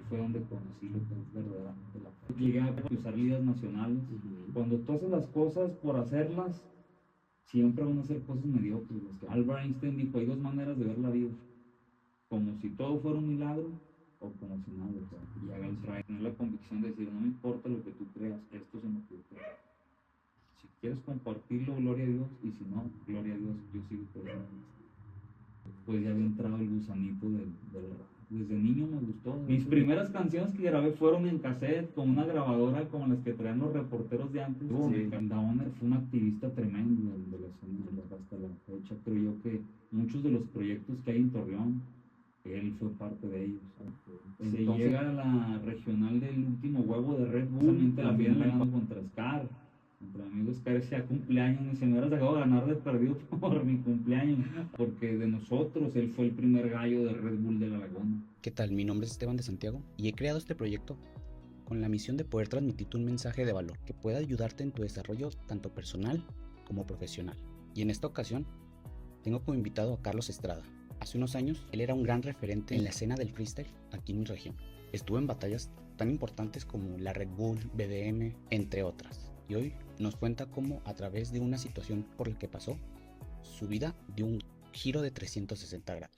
fue donde conocí lo que es verdaderamente la paz. Llegué a usar ligas nacionales. Cuando tú haces las cosas por hacerlas, siempre van a ser cosas mediocres. Albert Einstein dijo, hay dos maneras de ver la vida, como si todo fuera un milagro o como si nada. Y haga el traje, tener la convicción de decir, no me importa lo que tú creas, esto es en lo que yo creo. Si quieres compartirlo, gloria a Dios, y si no, gloria a Dios, yo sigo creyendo. Pues ya había entrado el gusanito del rap. Desde niño me gustó. Mis primeras canciones que grabé fueron en cassette, con una grabadora como las que traían los reporteros de antes. Sí. Downer fue un activista tremendo de la escena hasta la fecha. Creo yo que muchos de los proyectos que hay en Torreón, él fue parte de ellos. Se llega a la regional del último huevo de Red Bull, la final contra Scar. Entre amigos, Scar decía cumpleaños, y se me hubiera sacado a ganar de perdido por mi cumpleaños, porque de nosotros él fue el primer gallo de Red Bull de la Laguna. ¿Qué tal? Mi nombre es Esteban de Santiago y he creado este proyecto con la misión de poder transmitirte un mensaje de valor que pueda ayudarte en tu desarrollo tanto personal como profesional. Y en esta ocasión tengo como invitado a Carlos Estrada. Hace unos años él era un gran referente en la escena del freestyle aquí en mi región. Estuvo en batallas tan importantes como la Red Bull, BDM, entre otras. Y hoy nos cuenta cómo a través de una situación por la que pasó, su vida dio un giro de 360 grados.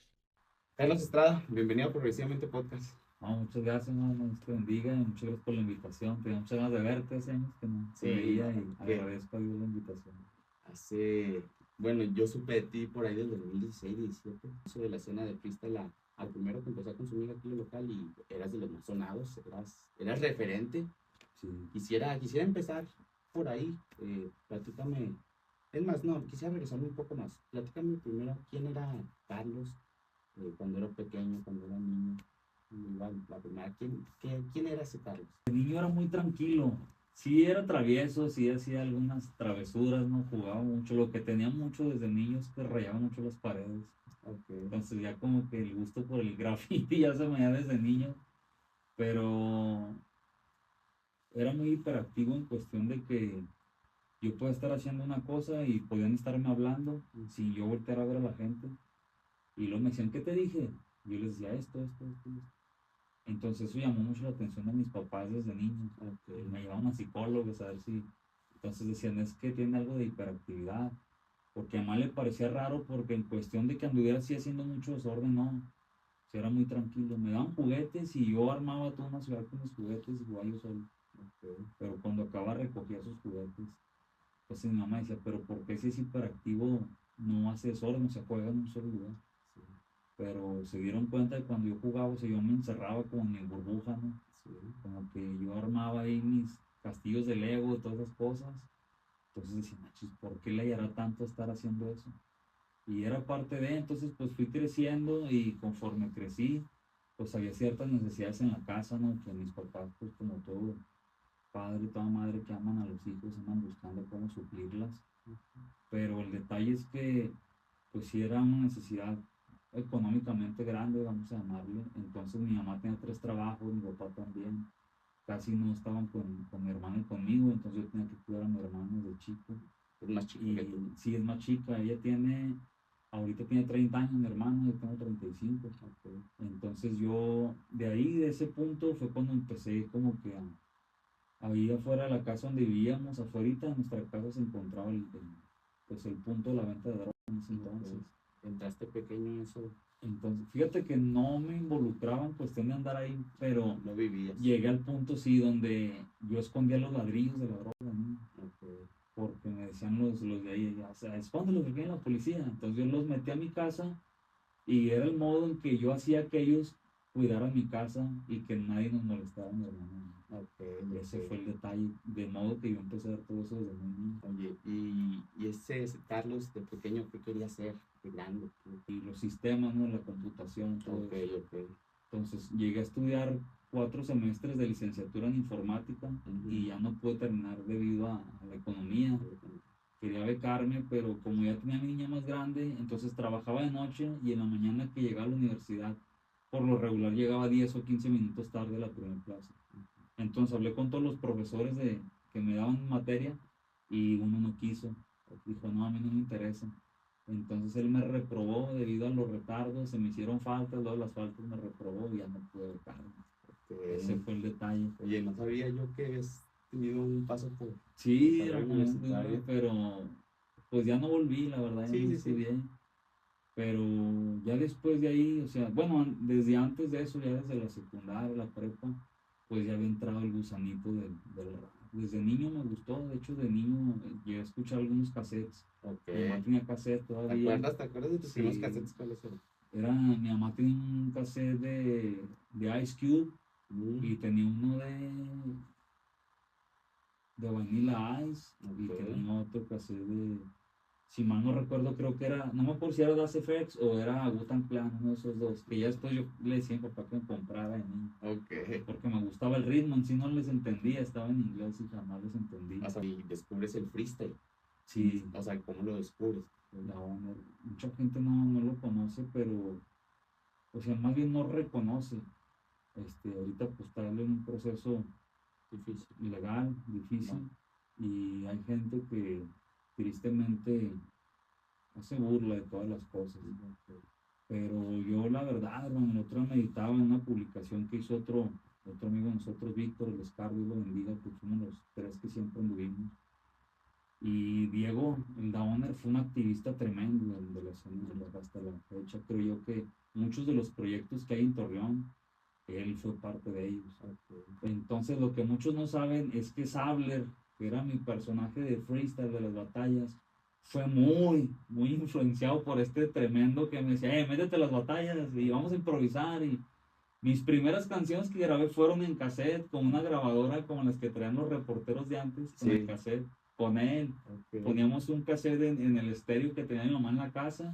Carlos Estrada, bienvenido a Progresivamente Podcast. Muchas gracias, Dios te bendiga, y muchas gracias por la invitación. Tenía muchas ganas de verte hace años que no te veía y agradezco a Dios la invitación. Bueno, yo supe de ti por ahí desde el 2016, 17, eso de la escena de freestyle al primero que empecé a consumir aquí en el local y eras de los más sonados, eras referente. Sí. Quisiera empezar por ahí, platícame, es más, no, quisiera regresarme un poco más. Platícame primero, ¿quién era Carlos cuando era pequeño, cuando era niño? Igual, la primera, ¿quién era ese Carlos? El niño era muy tranquilo, sí era travieso, sí hacía algunas travesuras, no jugaba mucho. Lo que tenía mucho desde niño es que rayaba mucho las paredes. Okay. Entonces ya como que el gusto por el graffiti ya se me da desde niño, pero era muy hiperactivo en cuestión de que yo podía estar haciendo una cosa y podían estarme hablando sin yo voltear a ver a la gente. Y luego me decían, ¿qué te dije? Yo les decía esto. Entonces eso llamó mucho la atención de mis papás desde niño. Okay. Me llevaban a psicólogos a ver si... Entonces decían, es que tiene algo de hiperactividad. Porque a mamá le parecía raro porque en cuestión de que anduviera así haciendo mucho desorden, no. O sea, era muy tranquilo. Me daban juguetes y yo armaba toda una ciudad con mis juguetes y jugaba yo solo. Okay. Pero cuando acababa recogía sus juguetes. Entonces mi mamá decía, pero ¿por qué si es hiperactivo no hace desorden? O sea, juega en un solo lugar. Sí. Pero se dieron cuenta de cuando yo jugaba, o sea, yo me encerraba como en mi burbuja, ¿no? Sí. Como que yo armaba ahí mis castillos de Lego y todas esas cosas. Entonces decían, machis, ¿por qué le hallará tanto estar haciendo eso? Y era parte de, entonces pues fui creciendo y conforme crecí, pues había ciertas necesidades en la casa, ¿no? Que mis papás, pues como todo padre y toda madre que aman a los hijos, andan buscando cómo suplirlas. Pero el detalle es que, pues sí era una necesidad económicamente grande, vamos a llamarle. Entonces mi mamá tenía 3 trabajos, mi papá también. Casi no estaban con mi hermana y conmigo, entonces yo tenía que cuidar a mi hermana desde chico. Es más chica que tú. Sí, es más chica. Ahorita tiene 30 años, mi hermana, yo tengo 35. Okay. Entonces yo, de ahí, de ese punto, fue cuando empecé como que ahí afuera de la casa donde vivíamos, afuera de nuestra casa se encontraba pues el punto de la venta de drogas en ese entonces. ¿Entraste pequeño en eso? Entonces, fíjate que no me involucraba en cuestión de andar ahí, pero no vivías. Llegué al punto, sí, donde yo escondía los ladrillos de la droga, ¿no? Okay. Porque me decían los de ahí, o sea, escóndelos que viene la policía. Entonces yo los metí a mi casa y era el modo en que yo hacía que ellos cuidaran mi casa y que nadie nos molestara a mi hermano. Okay. Ese fue el detalle, de modo que yo empecé a ver todo eso desde muy niño. Oye, y ese Carlos de pequeño, ¿qué quería hacer de grande? Y los sistemas, ¿no? La computación, todo eso. Okay. Entonces llegué a estudiar 4 semestres de licenciatura en informática y ya no pude terminar debido a la economía. Quería becarme, pero como ya tenía a mi niña más grande, entonces trabajaba de noche y en la mañana que llegaba a la universidad, por lo regular llegaba 10 o 15 minutos tarde a la primera clase. Entonces hablé con todos los profesores que me daban materia y uno no quiso. Dijo, no, a mí no me interesa. Entonces él me reprobó debido a los retardos, se me hicieron faltas, luego las faltas me reprobó y ya no pude becarme. Ese fue el detalle. Oye, no sabía yo que habías tenido un paso por Sí, carrera Ramón, universitaria. pero pues ya no volví, la verdad, ya Sí, no sí, sí. estudié. Pero ya después de ahí, o sea, bueno, desde antes de eso, ya desde la secundaria, la prepa, pues ya había entrado el gusanito del rap. Desde niño me gustó, de hecho de niño llegué a escuchar algunos cassettes. Ok. Mi mamá tenía cassette ¿Te todavía. acuerdas? ¿Te acuerdas de tus Sí. primeros cassettes? ¿Cuáles eran? Mi mamá tenía un cassette de Ice Cube y tenía uno de Vanilla Ice y Ok. tenía otro cassette si mal no recuerdo, creo que era, no me acuerdo si era Das FX o era Wu-Tang Clan, uno de esos dos, que ya después yo le decía a mi papá que me comprara de niño, Ok. porque me gustaba el ritmo, en sí no les entendía, estaba en inglés y jamás les entendí. O sea, y descubres el freestyle. Sí, O sea, ¿cómo lo descubres? mucha gente no lo conoce, pero, o sea, más bien no reconoce. Ahorita pues está en un proceso Difícil. legal, difícil, y hay gente que tristemente hace burla de todas las cosas. Pero yo la verdad, hermano, el otro día meditaba en una publicación que hizo otro amigo de nosotros, Víctor, el Escar, Dios lo bendiga, que fuimos los tres que siempre anduvimos. Y Diego, el Downer, fue un activista tremendo de la escena hasta la fecha. Creo yo que muchos de los proyectos que hay en Torreón, él fue parte de ellos. Entonces lo que muchos no saben es que Sabler, que era mi personaje de freestyle de las batallas, fue muy influenciado por este tremendo que me decía, métete a las batallas y vamos a improvisar. Y mis primeras canciones que grabé fueron en cassette, con una grabadora como las que traían los reporteros de antes, con el cassette, con él. Poníamos un cassette en el estéreo que tenía mi mamá en la casa,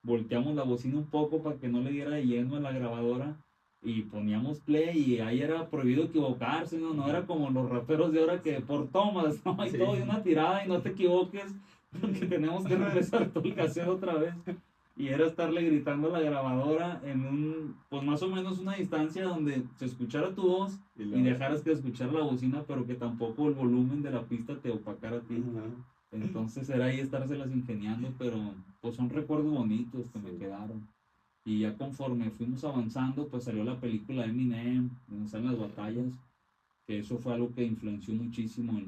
volteamos la bocina un poco para que no le diera de lleno a la grabadora y poníamos play y ahí era prohibido equivocarse, no era como los raperos de ahora que por tomas, ¿no? Y todo de una tirada y no te equivoques porque tenemos que regresar todo el cassette otra vez. Y era estarle gritando a la grabadora pues más o menos una distancia donde se escuchara tu voz y dejaras que escuchara la bocina, pero que tampoco el volumen de la pista te opacara a ti. Entonces era ahí estárselas ingeniando, pero pues son recuerdos bonitos que me quedaron. Y ya conforme fuimos avanzando, pues salió la película de Eminem, donde salen las batallas, que eso fue algo que influenció muchísimo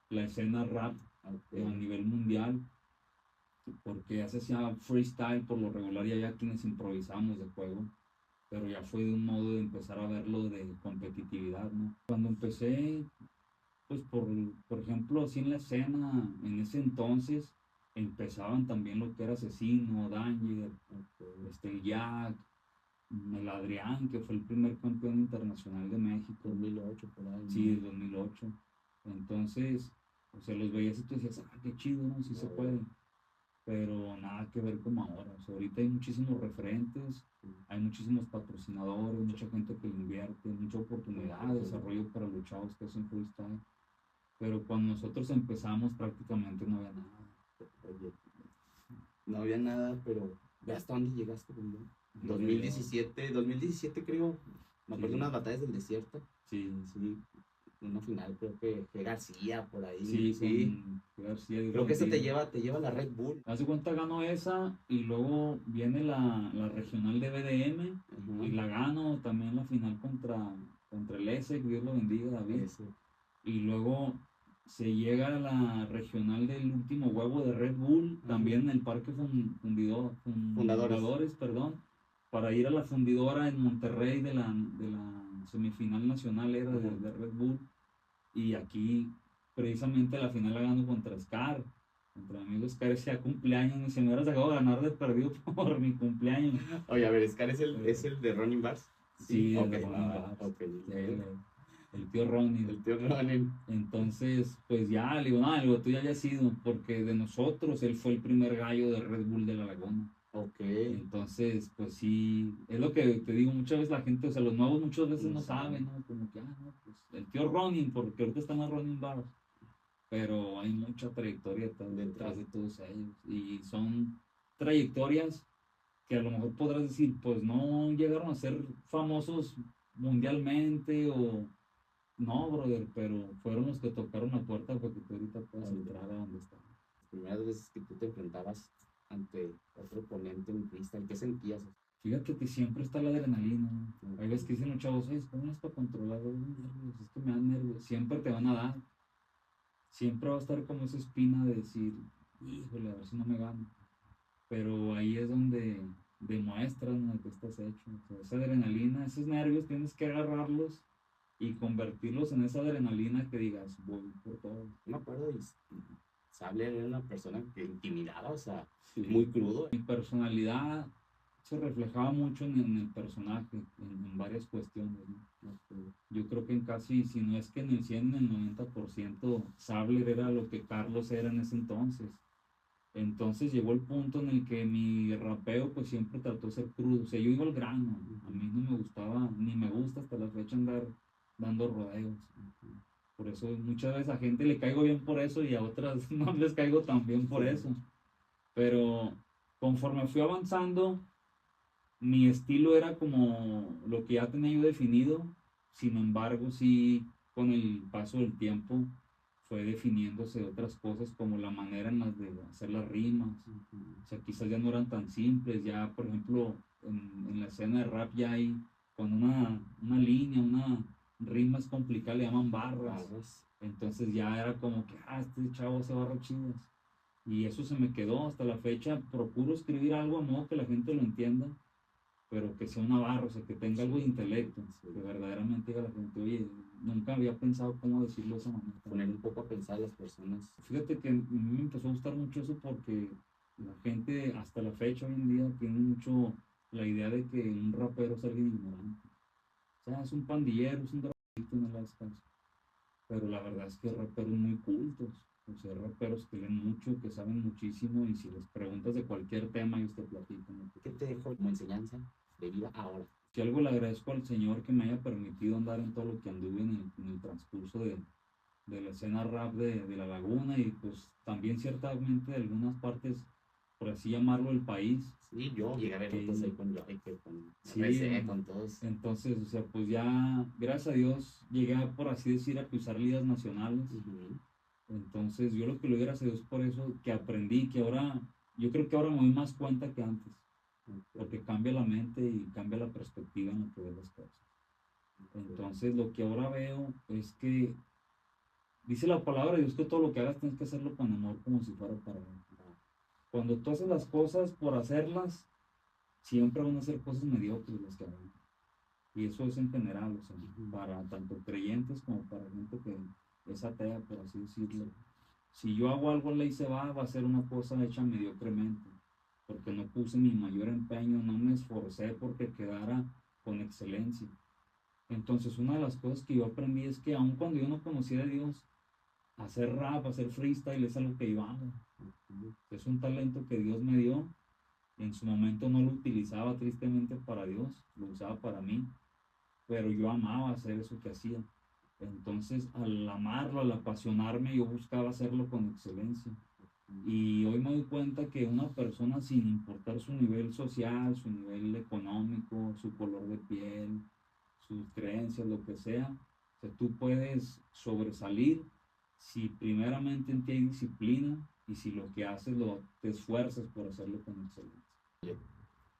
la escena rap a nivel mundial, porque ya se hacía freestyle por lo regular, ya quienes improvisamos de juego, pero ya fue de un modo de empezar a verlo de competitividad, ¿no? Cuando empecé, pues por ejemplo, así en la escena, en ese entonces, empezaban también lo que era Asesino, Danger, el Jack, el Adrián, que fue el primer campeón internacional de México. 2008, por ahí. Sí, 2008. Entonces, o sea, los veías y tú decías, qué chido, ¿no? Sí se puede. Pero nada que ver como ahora. O sea, ahorita hay muchísimos referentes, hay muchísimos patrocinadores, mucha gente que invierte, mucha oportunidad de desarrollo para los chavos que hacen freestyle. Pero cuando nosotros empezamos prácticamente no había nada. Oye, no había nada, pero ve hasta dónde llegaste, ¿no? 2017 creo, me acuerdo de unas batallas del desierto. Sí. Una final, creo que García por ahí. Sí. García, creo que esa te lleva la Red Bull. Hace cuenta ganó esa y luego viene la regional de BDM y la gano también la final contra el ESEC, Dios lo bendiga, David. Y luego se llega a la regional del último huevo de Red Bull, también en el Parque Fundadores, para ir a la fundidora en Monterrey de la semifinal nacional era de Red Bull. Y aquí precisamente la final la gano contra Scar, contra mi amigo Scar, ese cumpleaños, y se me hubiera sacado a ganar de perdido por mi cumpleaños. Oye, a ver, Scar es el de Running Bars. Sí, el de Running Bars. El tío Ronin. Entonces, pues ya, le digo, tú ya hayas sido, porque de nosotros él fue el primer gallo de Red Bull de la Laguna. Entonces, pues sí, es lo que te digo, muchas veces la gente, o sea, los nuevos muchas veces no saben, ¿no? Como que, no, pues el tío Ronin, porque ahorita están los Ronin Bars, pero hay mucha trayectoria detrás de todos ellos, y son trayectorias que a lo mejor podrás decir, pues no llegaron a ser famosos mundialmente o no, brother, pero fueron los que tocaron la puerta para que tú ahorita puedas entrar a donde estás. Las primeras veces que tú te enfrentabas ante otro oponente en freestyle, ¿qué sentías? Fíjate que siempre está la adrenalina, ¿no? Hay veces que dicen los chavos, "Ay, ¿cómo es para controlar los nervios? Es que me dan nervios". Siempre te van a dar. Siempre va a estar como esa espina de decir, híjole, a ver si no me gano. Pero ahí es donde demuestras, ¿no?, que estás hecho. O sea, esa adrenalina, esos nervios, tienes que agarrarlos y convertirlos en esa adrenalina que digas, voy por todo. No me acuerdo, Sable era una persona que intimidaba, o sea, Sí. muy crudo. Mi personalidad se reflejaba mucho en el personaje, en varias cuestiones, ¿no? Yo creo que en casi, si no es que en el 100, en el 90%, Sabler era lo que Carlos era en ese entonces. Entonces llegó el punto en el que mi rapeo pues siempre trató de ser crudo, o sea, yo iba al grano, a mí no me gustaba, ni me gusta hasta la fecha andar dando rodeos. Por eso muchas veces a gente le caigo bien por eso y a otras no les caigo tan bien por eso. Pero conforme fui avanzando, mi estilo era como lo que ya tenía yo definido. Sin embargo, sí, con el paso del tiempo fue definiéndose otras cosas como la manera en las de hacer las rimas. O sea, quizás ya no eran tan simples. Ya, por ejemplo, en la escena de rap ya hay, cuando una línea, una rima es complicada, le llaman barras. Entonces ya era como que, este chavo hace barras chidas. Y eso se me quedó hasta la fecha. Procuro escribir algo a modo que la gente lo entienda, pero que sea una barra, o sea, que tenga algo de intelecto, que verdaderamente diga la gente, oye, nunca había pensado cómo decirlo de esa manera. Poner un poco a pensar a las personas. Fíjate que a mí me empezó a gustar mucho eso porque la gente hasta la fecha hoy en día tiene mucho la idea de que un rapero es alguien ignorante. O sea, es un pandillero, es un drogadicto, no le das caso. Pero la verdad es que hay raperos muy cultos. O sea, hay raperos que leen mucho, que saben muchísimo, y si les preguntas de cualquier tema, ellos te platican, ¿no? ¿Qué te dejó como enseñanza de vida ahora? Si algo le agradezco al Señor que me haya permitido andar en todo lo que anduve en el transcurso de la escena rap de La Laguna, y pues también ciertamente de algunas partes, por así llamarlo, el país. Sí, yo llegué a ver fotos ahí con Joy, con Sí, RC, con todos. entonces, o sea, pues ya, gracias a Dios, llegué a, por así decir, a cruzar ligas nacionales. Entonces, yo lo que le doy gracias a Dios por eso, que aprendí, que ahora, yo creo que ahora me doy más cuenta que antes, porque cambia la mente y cambia la perspectiva en la que ves las cosas. Entonces, lo que ahora veo es que dice la palabra de Dios que todo lo que hagas tienes que hacerlo con amor, como si fuera para Él. Cuando tú haces las cosas por hacerlas, siempre van a ser cosas mediocres las que hagan. Y eso es en general, o sea, para tanto creyentes como para gente que es atea, por así decirlo. Si yo hago algo ley se va a ser una cosa hecha mediocremente, porque no puse mi mayor empeño, no me esforcé porque quedara con excelencia. Entonces, una de las cosas que yo aprendí es que aun cuando yo no conocía a Dios, hacer rap, hacer freestyle es algo que yo amo. Es un talento que Dios me dio. En su momento no lo utilizaba tristemente para Dios, lo usaba para mí, pero yo amaba hacer eso que hacía. Entonces, al amarlo, al apasionarme, yo buscaba hacerlo con excelencia. Y hoy me doy cuenta que una persona, sin importar su nivel social, su nivel económico, su color de piel, sus creencias, lo que sea, o sea, tú puedes sobresalir si primeramente en ti hay disciplina y si lo que haces te esfuerzas por hacerlo con excelencia.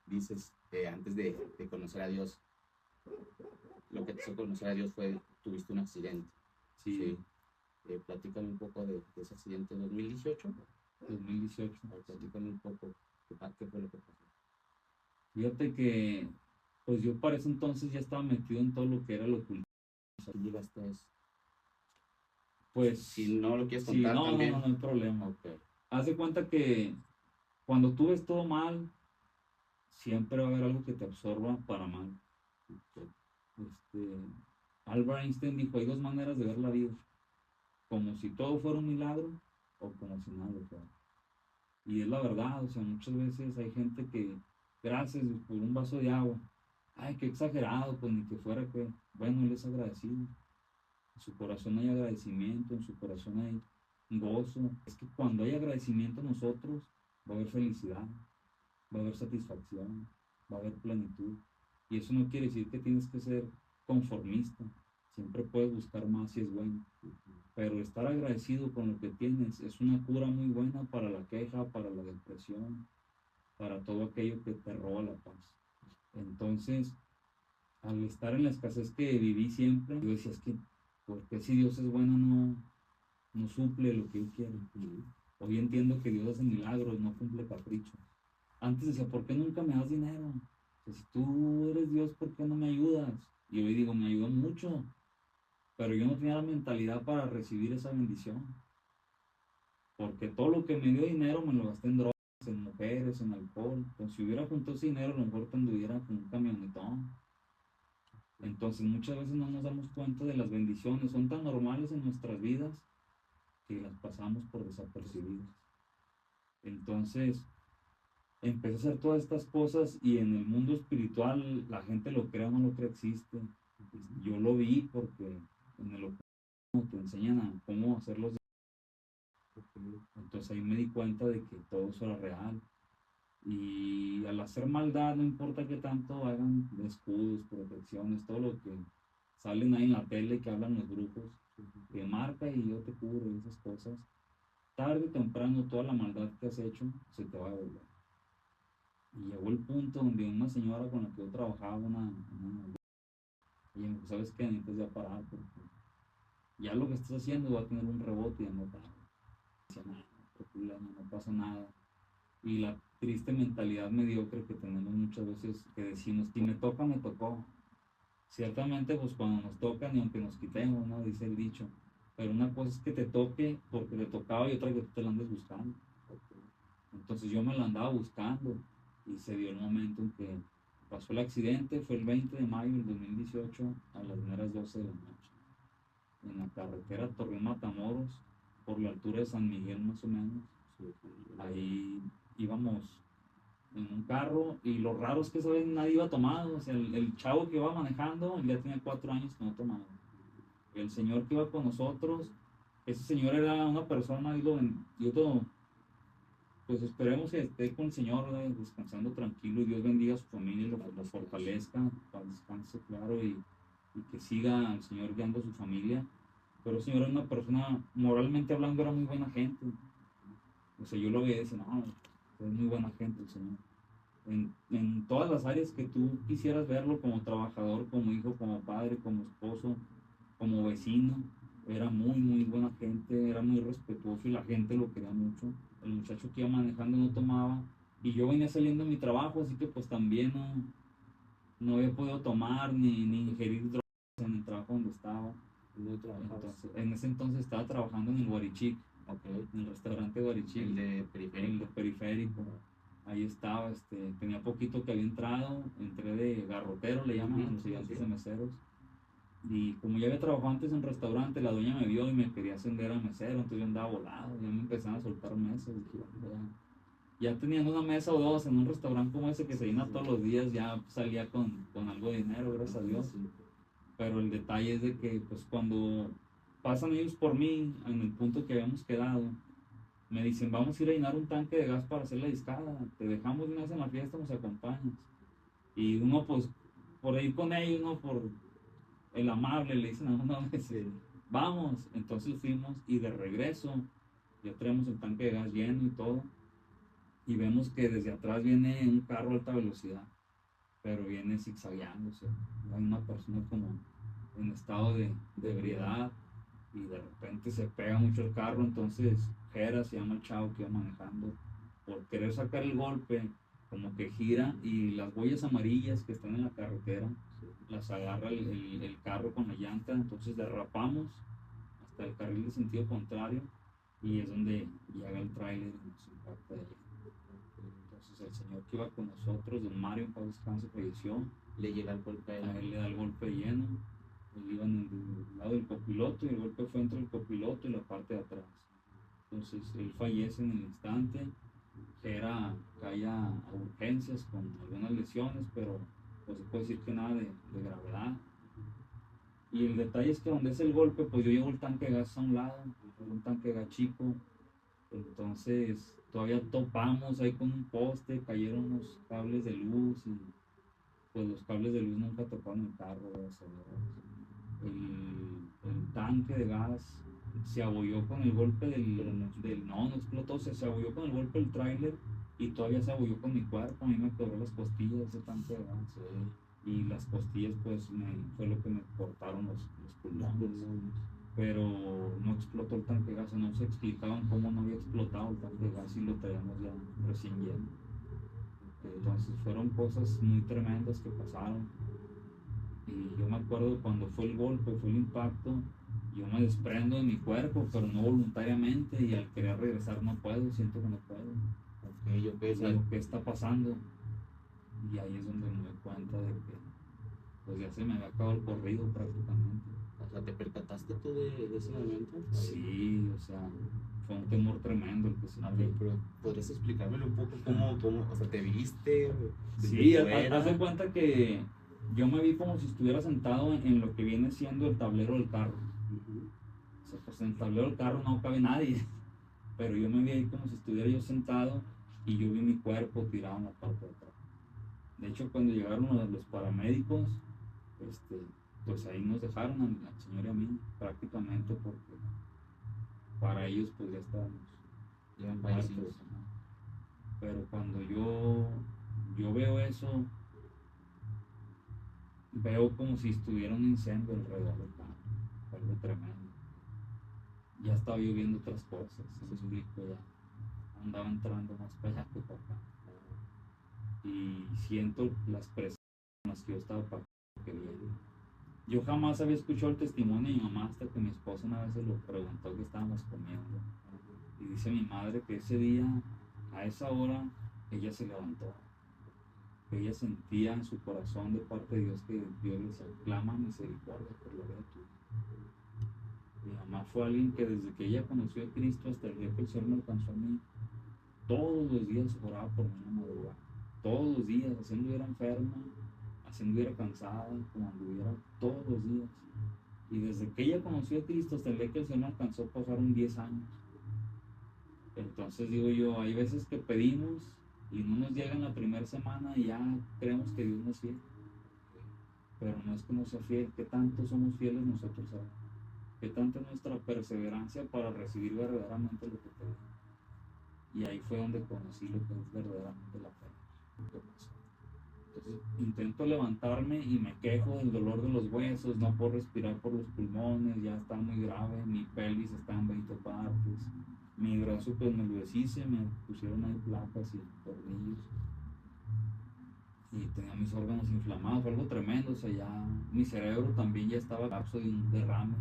Dices que antes de conocer a Dios, lo que te hizo conocer a Dios fue, tuviste un accidente. Sí. Platícame un poco de ese accidente. ¿2018? 2018. Platícame un poco qué fue lo que pasó. Fíjate que, pues yo para ese entonces ya estaba metido en todo lo que era lo oculto. ¿Llegaste a eso? Pues, si no lo quieres sí, contar no, también. no hay problema. Okay. Haz de cuenta que cuando tú ves todo mal, siempre va a haber algo que te absorba para mal. Albert Einstein dijo, hay dos maneras de ver la vida, como si todo fuera un milagro o como si nada lo fuera. Y es la verdad, o sea, muchas veces hay gente que, gracias por un vaso de agua, ay, qué exagerado, pues ni que fuera que, bueno, él es agradecido. En su corazón hay agradecimiento, en su corazón hay gozo. Es que cuando hay agradecimiento en nosotros, va a haber felicidad, va a haber satisfacción, va a haber plenitud. Y eso no quiere decir que tienes que ser conformista. Siempre puedes buscar más si es bueno. Pero estar agradecido con lo que tienes es una cura muy buena para la queja, para la depresión, para todo aquello que te roba la paz. Entonces, al estar en la escasez que viví siempre, yo decía, es que, ¿por qué si Dios es bueno no suple lo que yo quiero? Hoy entiendo que Dios hace milagros, no cumple caprichos. Antes decía, ¿por qué nunca me das dinero? O sea, si tú eres Dios, ¿por qué no me ayudas? Y hoy digo, me ayudó mucho, pero yo no tenía la mentalidad para recibir esa bendición, porque todo lo que me dio dinero me lo gasté en drogas, en mujeres, en alcohol. Entonces, si hubiera juntado ese dinero, a lo mejor anduviera con un camionetón. Entonces, muchas veces no nos damos cuenta de las bendiciones, son tan normales en nuestras vidas que las pasamos por desapercibidas. Entonces, empecé a hacer todas estas cosas y en el mundo espiritual, la gente lo crea o no lo cree, existe. Yo lo vi porque en el ocultismo te enseñan a cómo hacerlos. Entonces ahí me di cuenta de que todo eso era real. Y al hacer maldad, no importa qué tanto hagan escudos, protecciones, todo lo que salen ahí en la tele que hablan los grupos, que marca y yo te cubro y esas cosas, tarde o temprano toda la maldad que has hecho se te va a devolver. Y llegó el punto donde una señora con la que yo trabajaba, ella me dijo, ¿sabes qué? Necesitas ya parar porque ya lo que estás haciendo va a tener un rebote y ya no para. Decía, no, no, problema, no pasa nada. Y la triste mentalidad mediocre que tenemos muchas veces que decimos, si me toca, me tocó. Ciertamente, pues cuando nos toca, ni aunque nos quitemos, ¿no? Dice el dicho. Pero una cosa es que te toque porque te tocaba y otra que tú te la andes buscando. Entonces yo me la andaba buscando y se dio el momento en que pasó el accidente, fue el 20 de mayo del 2018 a las meras 12 de la noche, en la carretera Torreón-Matamoros, por la altura de San Miguel más o menos. Ahí íbamos en un carro y lo raro es que esa vez nadie iba tomado, o sea, el chavo que iba manejando ya tenía 4 años que no tomaba. El señor que iba con nosotros, ese señor era una persona, yo todo, pues esperemos que esté con el Señor, descansando tranquilo y Dios bendiga a su familia y lo fortalezca, para descanse, claro, y que siga al Señor guiando a su familia. Pero el Señor era una persona, moralmente hablando, era muy buena gente. O sea, yo lo veía y decía, no, es muy buena gente el Señor. En todas las áreas que tú quisieras verlo, como trabajador, como hijo, como padre, como esposo, como vecino, era muy, muy buena gente, era muy respetuoso y la gente lo quería mucho. El muchacho que iba manejando no tomaba y yo venía saliendo de mi trabajo, así que pues también no había podido tomar ni ingerir drogas en el trabajo donde estaba. Entonces, en ese entonces estaba trabajando en el Guarichic, en el restaurante Guarichic, el de Periférico. Ahí estaba, tenía poquito que había entrado, entré de garrotero, le llaman a los ayudantes de meseros. Y como ya había trabajado antes en un restaurante, la dueña me vio y me quería ascender a mesero, entonces yo andaba volado, ya me empezaron a soltar mesas. Dije, ya teniendo una mesa o dos en un restaurante como ese que se llena todos los días, ya salía con algo de dinero, gracias a Dios. Pero el detalle es de que pues cuando pasan ellos por mí, en el punto que habíamos quedado, me dicen, vamos a ir a llenar un tanque de gas para hacer la discada, te dejamos de una vez en la fiesta, nos acompañas. Y uno pues, por ir con ellos, ¿no? Por el amable, le dicen a uno a veces, vamos. Entonces fuimos y de regreso ya traemos el tanque de gas lleno y todo. Y vemos que desde atrás viene un carro a alta velocidad, pero viene zigzagueándose. Hay una persona como en estado de ebriedad y de repente se pega mucho el carro. Entonces Jera, se llama el chavo que iba manejando, por querer sacar el golpe, como que gira y las huellas amarillas que están en la carretera las agarra el carro con la llanta. Entonces derrapamos hasta el carril de sentido contrario y es donde llega el tráiler y nos impacta de lleno. Entonces el señor que iba con nosotros, don Mario, en paz descanse, falleció. Le llega el golpe A él le da el golpe lleno. Él iba en el lado del copiloto y el golpe fue entre el copiloto y la parte de atrás. Entonces él fallece en el instante. Era cae a urgencias con algunas lesiones, pero pues se puede decir que nada de gravedad. Y el detalle es que donde es el golpe, pues yo llevo el tanque de gas a un lado, un tanque de gas chico. Entonces todavía topamos ahí con un poste, cayeron unos cables de luz y pues los cables de luz nunca tocaron el carro. El tanque de gas se abolló con el golpe no explotó, se abolló con el golpe del tráiler y todavía se abolló con mi cuerpo, a mí me quebró las costillas de tanto edad, y las costillas pues fue lo que me cortaron los pulmones, pero no explotó el tanque de gas, no se explicaban cómo no había explotado el tanque de gas y lo traíamos ya recién lleno. Entonces fueron cosas muy tremendas que pasaron, y yo me acuerdo cuando fue el golpe, fue el impacto, yo me desprendo de mi cuerpo, pero no voluntariamente, y al querer regresar no puedo, siento que no puedo. O sea, ¿qué está pasando? Y ahí es donde me doy cuenta de que pues ya se me había acabado el corrido prácticamente. O sea, ¿te percataste tú de ese momento? Sí, o sea, fue un temor tremendo el que A sentí. ver, pero ¿podrías explicármelo un poco cómo, o sea, te viste? Sí, haz de cuenta que yo me vi como si estuviera sentado en lo que viene siendo el tablero del carro. O sea, pues en el tablero del carro no cabe nadie, pero yo me vi ahí como si estuviera yo sentado, y yo vi mi cuerpo tirado en la parte de atrás. De hecho, cuando llegaron los paramédicos, pues ahí nos dejaron al señor y a mí prácticamente, porque para ellos pues ya estábamos muertos. Pero cuando yo veo eso, veo como si estuviera un incendio alrededor del campo, algo tremendo. Ya estaba yo viendo otras cosas, se explico, ya andaba entrando más para allá que para acá. Y siento las presiones con las que yo estaba para que viene. Yo jamás había escuchado el testimonio de mi mamá hasta que mi esposa una vez se lo preguntó que estábamos comiendo. Y dice mi madre que ese día, a esa hora, ella se levantó. Que ella sentía en su corazón de parte de Dios que Dios les clama misericordia por la vida tuya. Mi mamá fue alguien que desde que ella conoció a Cristo hasta el día que el Señor me alcanzó a mí, todos los días oraba por mí en la madrugada. Todos los días, así anduviera enferma, así anduviera cansada, como anduviera, todos los días. Y desde que ella conoció a Cristo hasta el día que el Señor me alcanzó, pasaron 10 años. Entonces digo yo, hay veces que pedimos y no nos llega en la primera semana y ya creemos que Dios nos es fiel. Pero no es que no sea fiel, que tanto somos fieles nosotros ahora. Que tanta es nuestra perseverancia para recibir verdaderamente lo que pedimos. Y ahí fue donde conocí lo que es verdaderamente la fe. Entonces intento levantarme y me quejo del dolor de los huesos, no puedo respirar por los pulmones, ya está muy grave, mi pelvis está en 20 partes, mi brazo pues me lo deshice, me pusieron ahí placas y tornillos, y tenía mis órganos inflamados, fue algo tremendo, o sea, ya mi cerebro también ya estaba capso de un derrame.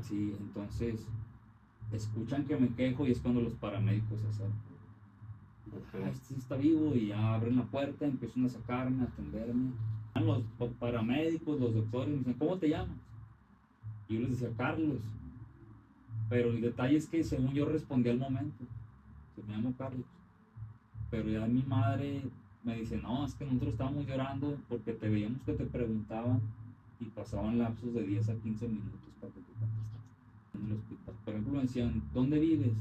Sí, entonces escuchan que me quejo y es cuando los paramédicos se acercan. Este sí está vivo, y ya abren la puerta, empiezan a sacarme, a atenderme. Los paramédicos, los doctores me dicen, ¿cómo te llamas? Y yo les decía, Carlos. Pero el detalle es que según yo respondí al momento, se me llamo Carlos. Pero ya mi madre me dice, no, es que nosotros estábamos llorando porque te veíamos que te preguntaban y pasaban lapsos de 10 a 15 minutos para que te contestaras en el hospital. Por ejemplo, me decían, ¿dónde vives?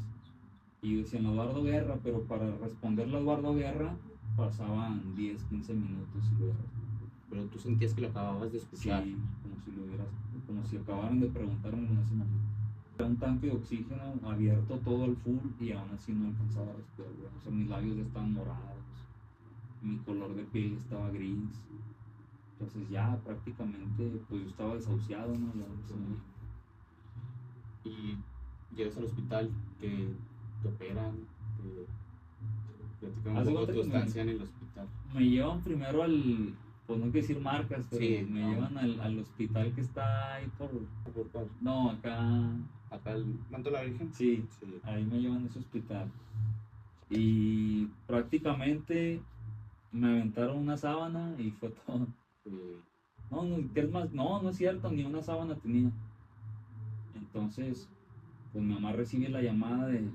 Y decían Eduardo Guerra, pero para responderle a Eduardo Guerra pasaban 10, 15 minutos y lo hubiera respondido. Pero tú sentías que lo acababas de escuchar. Sí, como si acabaran de preguntarme en ese momento. Era un tanque de oxígeno abierto todo al full y aún así no alcanzaba a respirar. O sea, mis labios ya estaban morados, mi color de piel estaba gris. Entonces ya prácticamente pues yo estaba desahuciado, ¿no? Ya no sé. Y llegas al hospital, que te operan, platicamos un poco de tu estancia en el hospital. Me llevan primero al, pues no quiero decir marcas, pero Sí, me llevan al hospital que está ahí por cuál? No, Acá el Manto de la Virgen. Sí, ahí me llevan a ese hospital. Y prácticamente me aventaron una sábana y fue todo. No, ¿qué es más? No es cierto, ni una sábana tenía. Entonces, pues mi mamá recibe la llamada de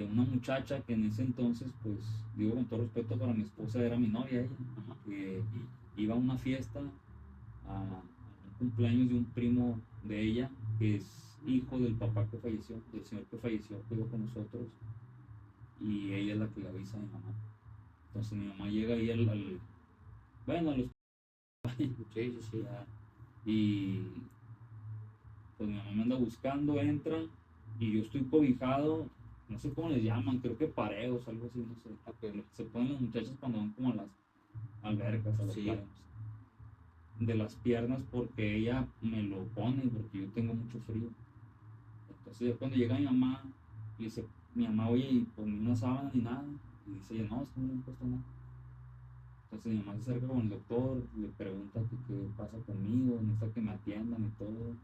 una muchacha que en ese entonces, pues, digo con todo respeto para mi esposa, era mi novia ella, que iba a una fiesta, a un cumpleaños de un primo de ella, que es hijo del papá que falleció, del señor que falleció, que iba con nosotros, y ella es la que le avisa a mi mamá. Entonces mi mamá llega ahí bueno, a los y pues mi mamá me anda buscando, entra, y yo estoy cobijado no sé cómo les llaman, creo que pareos, algo así, no sé. Ok. Se ponen los muchachos cuando van como a las albercas, a las Sí. playas. De las piernas porque ella me lo pone, porque yo tengo mucho frío. Entonces ya cuando llega mi mamá, le dice, mi mamá, oye, y pues ni una sábana ni nada. Y dice ella, no, es que no le han puesto nada. Entonces mi mamá se acerca con el doctor, le pregunta que qué pasa conmigo, necesita que me atiendan y todo.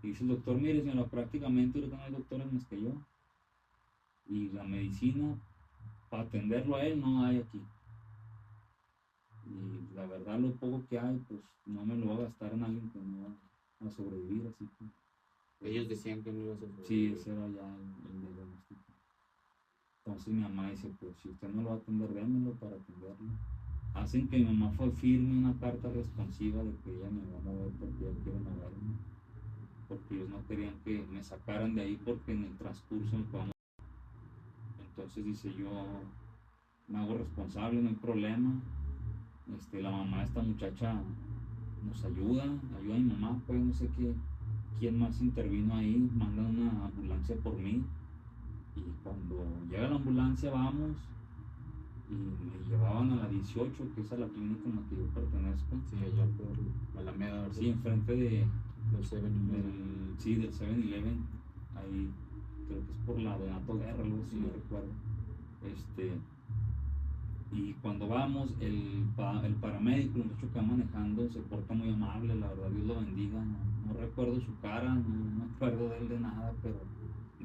Y dice el doctor, mire señora, prácticamente ahorita no hay doctores más que yo. Y la medicina, para atenderlo a él, no hay aquí. Y la verdad, lo poco que hay, pues no me lo va a gastar en alguien que no va a sobrevivir, así que Ellos decían que no ibas a sí, sobrevivir. ese era ya el diagnóstico. Entonces mi mamá dice, pues si usted no lo va a atender, démelo para atenderlo. Hacen que mi mamá fue firme una carta responsiva de que ella me va a mover porque ella quiere moverme, porque ellos no querían que me sacaran de ahí porque en el transcurso me podamos. Entonces dice, yo me hago responsable, no hay problema. La mamá de esta muchacha nos ayuda a mi mamá, pues no sé qué, quién más intervino ahí, mandan una ambulancia por mí. Y cuando llega la ambulancia vamos y me llevaban a la 18, que es a la clínica en la que yo pertenezco. Sí, allá por Alameda, ¿verdad? Sí, enfrente de, Del 7-Eleven. sí, del 7-Eleven. Ahí creo que es por la Donato Guerra, algo así, no recuerdo. Y cuando vamos, el paramédico, el muchacho que va manejando, se porta muy amable, la verdad, Dios lo bendiga. No recuerdo su cara, no me acuerdo de él de nada, pero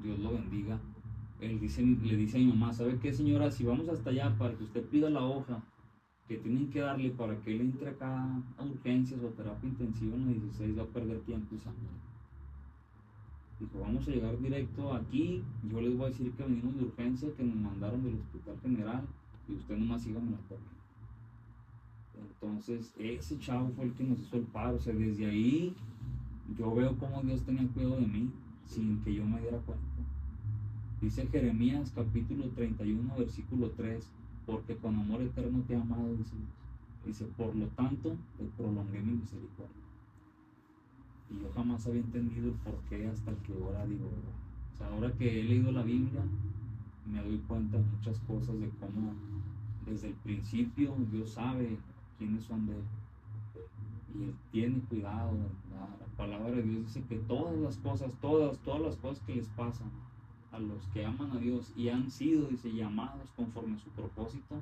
Dios lo bendiga. Él le dice a mi mamá, ¿sabe qué, señora? Si vamos hasta allá para que usted pida la hoja que tienen que darle para que él entre acá a urgencias o terapia intensiva en la 16, va a perder tiempo y sangre. Dijo, vamos a llegar directo aquí, yo les voy a decir que venimos de urgencia, que nos mandaron del hospital general y usted nomás sígame la corriente. Entonces, ese chavo fue el que nos hizo el paro. O sea, desde ahí yo veo cómo Dios tenía cuidado de mí sin que yo me diera cuenta. Dice Jeremías capítulo 31, versículo 3, porque con amor eterno te he amado, dice Dios. Dice, por lo tanto, te prolongué mi misericordia. Y yo jamás había entendido el por qué hasta que ahora digo, o sea, ahora que he leído la Biblia, me doy cuenta de muchas cosas de cómo desde el principio Dios sabe quiénes son de él y él tiene cuidado. La palabra de Dios dice que todas las cosas, todas las cosas que les pasan a los que aman a Dios y han sido, dice, llamados conforme a su propósito,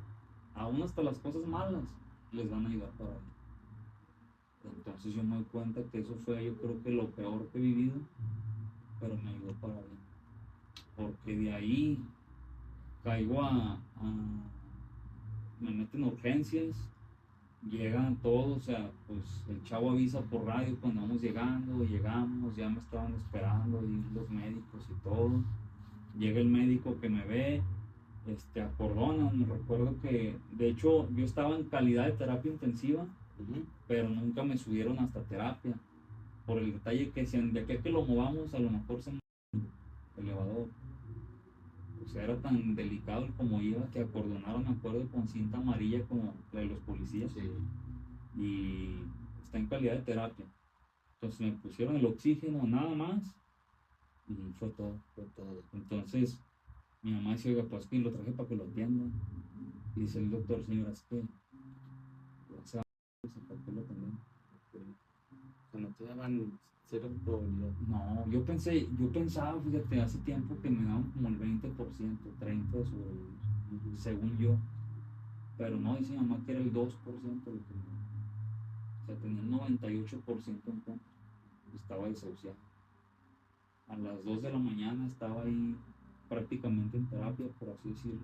aún hasta las cosas malas les van a ayudar para él. Entonces yo me doy cuenta que eso fue, yo creo que lo peor que he vivido, pero me ayudó para bien, porque de ahí caigo me meten urgencias, llegan todos, o sea, pues el chavo avisa por radio cuando vamos llegando, llegamos, ya me estaban esperando y los médicos y todo. Llega el médico que me ve, acordona, me recuerdo que, de hecho, yo estaba en calidad de terapia intensiva, pero nunca me subieron hasta terapia, por el detalle que decían, de aquí a que lo movamos, a lo mejor se mueve el elevador. O sea, era tan delicado el como iba que acordonaron, me acuerdo, con cinta amarilla como la de los policías. Sí. Y está en calidad de terapia. Entonces me pusieron el oxígeno, nada más, y fue todo. Entonces mi mamá dice, oiga, pues que lo traje para que lo atiendan. Y dice el doctor, señora, es que se va a ¿para qué lo atendemos? O sea, no te daban cero probabilidad. No, yo pensaba, fíjate, hace tiempo que me daban como el 20%, 30% de sobrevivir, según yo. Pero no, dice mi mamá que era el 2% lo que o sea, tenía el 98% en contra. Estaba desahuciado. A las 2 de la mañana estaba ahí prácticamente en terapia, por así decirlo.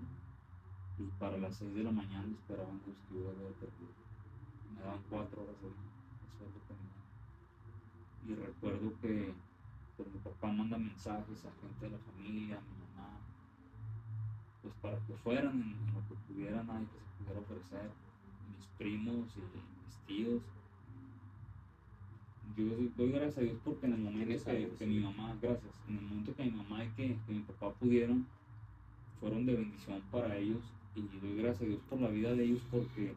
Y para las 6 de la mañana esperaban los que iba a haber perdido. Me daban 4 horas de vida. Eso es lo que me daban. Y recuerdo que pues, mi papá manda mensajes a gente de la familia, a mi mamá, pues para que fueran en lo que pudieran, ahí que se pudiera ofrecer. Mis primos y mis tíos. Yo doy gracias a Dios porque en el momento que mi mamá, gracias, en el momento que mi mamá y que mi papá pudieron, fueron de bendición para ellos y doy gracias a Dios por la vida de ellos porque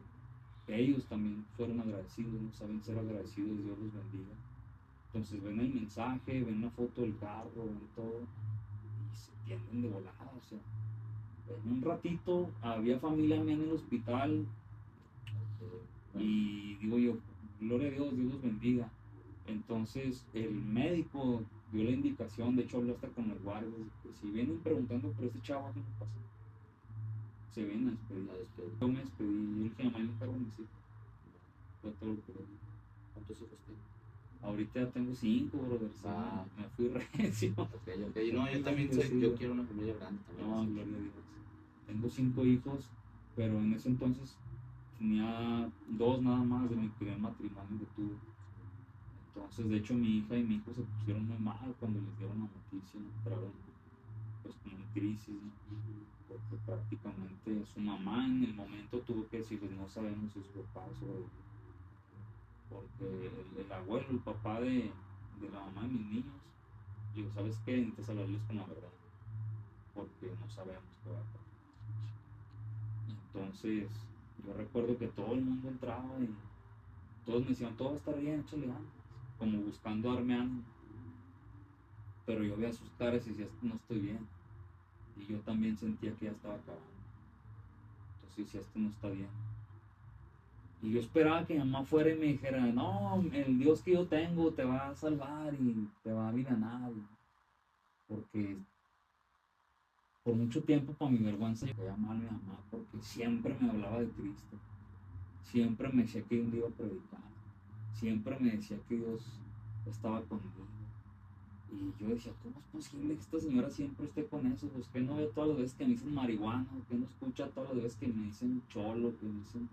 ellos también fueron agradecidos, no saben ser agradecidos, Dios los bendiga. Entonces ven el mensaje, ven la foto del carro, ven todo y se entienden de volada, o sea, en un ratito había familia mía en el hospital y digo yo, gloria a Dios, Dios los bendiga. Entonces el médico dio la indicación, de hecho habló hasta con los guardias, que si vienen preguntando por este chavo, ¿qué le pasa? Se vienen a despedir. Yo me despedí, yo le dije, mamá, me encargo de mis hijos. Fue todo lo que le dije. ¿Cuántos hijos tienes? Ahorita ya tengo 5, brother. Ah. Me fui recio. Ok. No, yo también yo quiero una familia grande también. No, gloria a Dios. Tengo 5 hijos, pero en eso entonces tenía 2 nada más de mi primer matrimonio que tuve. Entonces, de hecho, mi hija y mi hijo se pusieron muy mal cuando les dieron la noticia. Entraron pues como en crisis, ¿no? Porque prácticamente su mamá en el momento tuvo que decirles, no sabemos si su papá sobrevivió. Porque el abuelo, el papá de la mamá de mis niños, digo, ¿sabes qué? Necesitas hablarles con la verdad, porque no sabemos qué va a pasar. Entonces, yo recuerdo que todo el mundo entraba y todos me decían, todo va a estar bien, échale ganas, como buscando darme ánimo. Pero yo veía sus caras y decía, no estoy bien. Y yo también sentía que ya estaba acabando. Entonces decía, esto no está bien. Y yo esperaba que mi mamá fuera y me dijera, no, el Dios que yo tengo te va a salvar y te va a aliviar. Porque por mucho tiempo, para mi vergüenza, yo veía mal a mi mamá porque siempre me hablaba de Cristo. Siempre me decía que un día iba a predicar. Siempre me decía que Dios estaba conmigo. Y yo decía, ¿cómo es posible que esta señora siempre esté con eso? Pues que no ve todas las veces que me dicen marihuana, que no escucha todas las veces que me dicen cholo, que me dicen.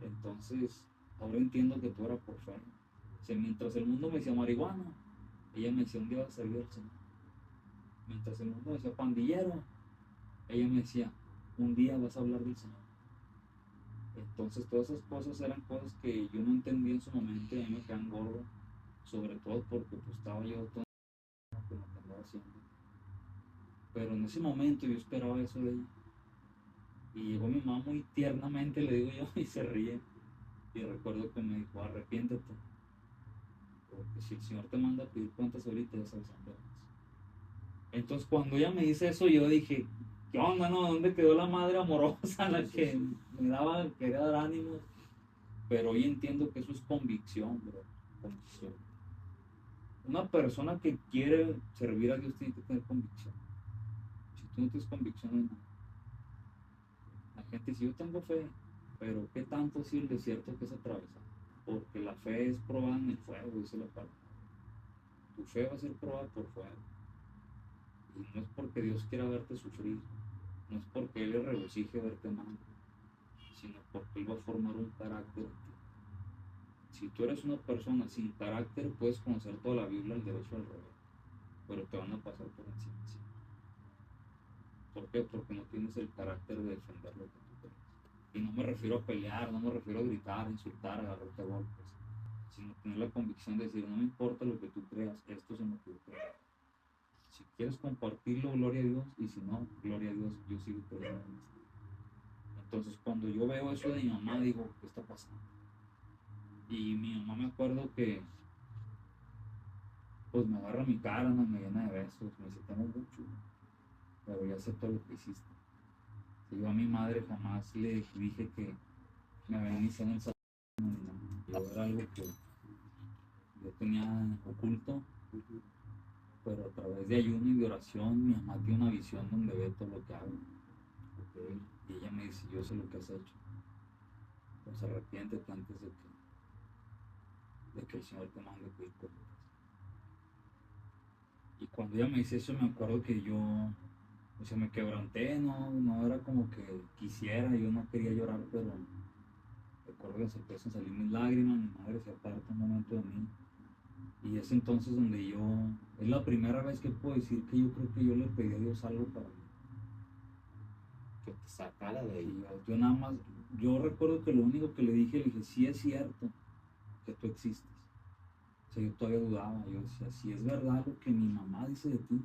Entonces, ahora entiendo que todo era por fe. O sea, mientras el mundo me decía marihuana, ella me decía un día va a servir al Señor. Mientras el mundo me decía pandillero, ella me decía un día vas a hablar del Señor. Entonces, todas esas cosas eran cosas que yo no entendía en su momento y a mí me quedan gordo, sobre todo porque pues, estaba yo todo con lo que andaba haciendo. Pero en ese momento yo esperaba eso de ella. Y llegó mi mamá muy tiernamente, le digo yo, y se ríe. Y recuerdo que me dijo, arrepiéntete. Porque si el Señor te manda a pedir cuentas ahorita, ya sabes dónde vas. Entonces cuando ella me dice eso, yo dije, ¿qué onda, no? ¿Dónde quedó la madre amorosa, la que me daba, quería dar ánimos? Pero hoy entiendo que eso es convicción, bro. Convicción. Una persona que quiere servir a Dios tiene que tener convicción. Si tú no tienes convicción, no hay nada. La gente dice, yo tengo fe, pero ¿qué tanto si el desierto que es atravesado? Porque la fe es probada en el fuego, dice la palabra. Tu fe va a ser probada por fuego. Y no es porque Dios quiera verte sufrir, no es porque Él le regocije verte mal, sino porque Él va a formar un carácter en ti. Si tú eres una persona sin carácter, puedes conocer toda la Biblia al derecho al revés, pero te van a pasar por encima. ¿Sí? ¿Por qué? Porque no tienes el carácter de defender lo que tú crees. Y no me refiero a pelear, no me refiero a gritar, a insultar, a agarrarte a golpes, sino tener la convicción de decir, no me importa lo que tú creas, esto es en lo que yo creo. Si quieres compartirlo, gloria a Dios, y si no, gloria a Dios, yo sigo creyendo en esto. Entonces, cuando yo veo eso de mi mamá, digo, ¿qué está pasando? Y mi mamá me acuerdo que, pues me agarra mi cara, no me llena de besos, me dice, te amo mucho, pero ya sé todo lo que hiciste. Si yo a mi madre jamás le dije que me había iniciado en el sacerdocio, yo era algo que yo tenía oculto, pero a través de ayuno y de oración, mi mamá tiene una visión donde ve todo lo que hago. ¿Okay? Y ella me dice, yo sé lo que has hecho. Pues arrepiéntete antes de que el Señor te mande a pedir cuentas. Y cuando ella me dice eso, me acuerdo que yo, o sea, me quebranté, no era como que quisiera, yo no quería llorar, pero recuerdo que se empiezan a salir mis lágrimas, mi madre se aparta un momento de mí. Y es entonces donde yo, es la primera vez que puedo decir que yo creo que yo le pedí a Dios algo para mí. Que te sacara de ahí. Yo nada más, yo recuerdo que lo único que le dije, sí es cierto que tú existes. O sea, yo todavía dudaba, yo decía, si es verdad lo que mi mamá dice de ti,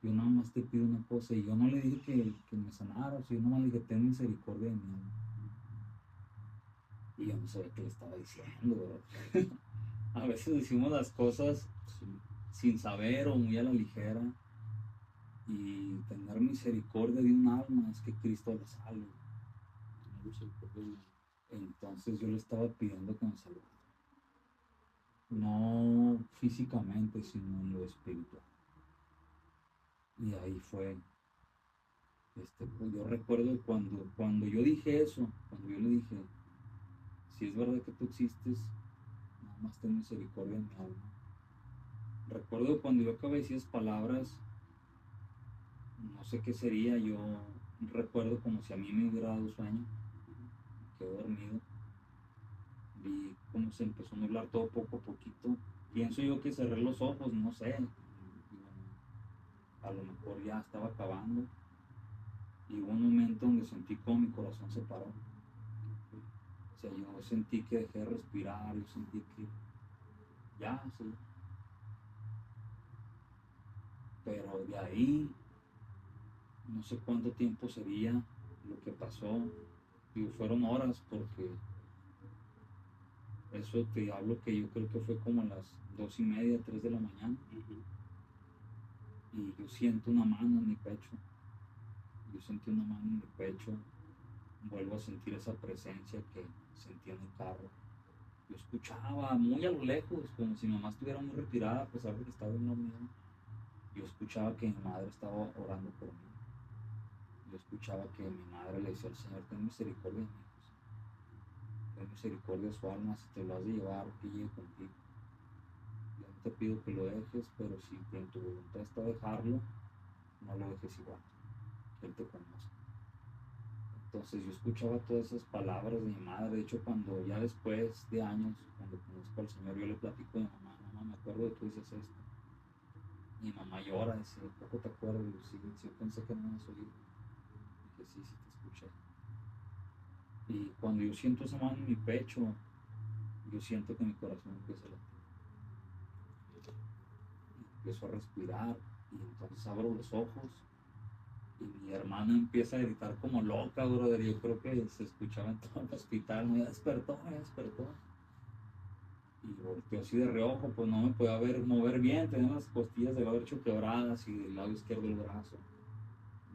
yo nada más te pido una cosa. Y yo no le dije que me sanara, o sea, yo nada más le dije, ten misericordia de mí. Y yo no sabía qué le estaba diciendo, ¿verdad? A veces decimos las cosas sin saber o muy a la ligera. y tener misericordia de un alma es que Cristo la salve. Entonces yo le estaba pidiendo que me salvara, no físicamente, sino en lo espiritual. Y ahí fue, pues yo recuerdo cuando yo dije eso, cuando yo le dije, si es verdad que tú existes, nada más ten misericordia en mi alma. Recuerdo cuando yo acabé de decir esas palabras, no sé qué sería, yo recuerdo como si a mí me hubiera dado sueño, quedé dormido, vi cómo se empezó a nublar todo poco a poquito. Pienso yo que cerré los ojos, no sé, a lo mejor ya estaba acabando, y hubo un momento donde sentí como mi corazón se paró. O sea, yo sentí que dejé de respirar, yo sentí que ya, sí. Pero de ahí, no sé cuánto tiempo sería lo que pasó. Digo, fueron horas porque eso te hablo que yo creo que fue como a las 2:30, 3 de la mañana. Y yo siento una mano en mi pecho. Yo sentí una mano en mi pecho. Vuelvo a sentir esa presencia que sentí en el carro. Yo escuchaba muy a lo lejos, como si mi mamá estuviera muy retirada, a pesar de que estaba en lo mío. Yo escuchaba que mi madre estaba orando por mí. Yo escuchaba que mi madre le decía al Señor, ten misericordia de mi hijo, ten misericordia de su alma, si te lo has de llevar, que llegue contigo. Yo no te pido que lo dejes, pero si en tu voluntad está dejarlo, no lo dejes igual, que Él te conozca. Entonces yo escuchaba todas esas palabras de mi madre. De hecho, cuando ya después de años, cuando conozco al Señor, yo le platico a mi mamá, mamá, me acuerdo de que tú dices esto. Mi mamá llora, dice, ¿poco te acuerdas? Y yo, sí, sí, yo pensé que no me has oído. Dije, sí, sí te escuché. Y cuando yo siento esa mano en mi pecho, yo siento que mi corazón empieza a latir. Empiezo a respirar y entonces abro los ojos y mi hermana empieza a gritar como loca, brother. Yo creo que se escuchaba en todo el hospital, me despertó, me despertó. Y volteó así de reojo, pues no me podía mover bien, tenía las costillas del lado derecho quebradas y del lado izquierdo el brazo.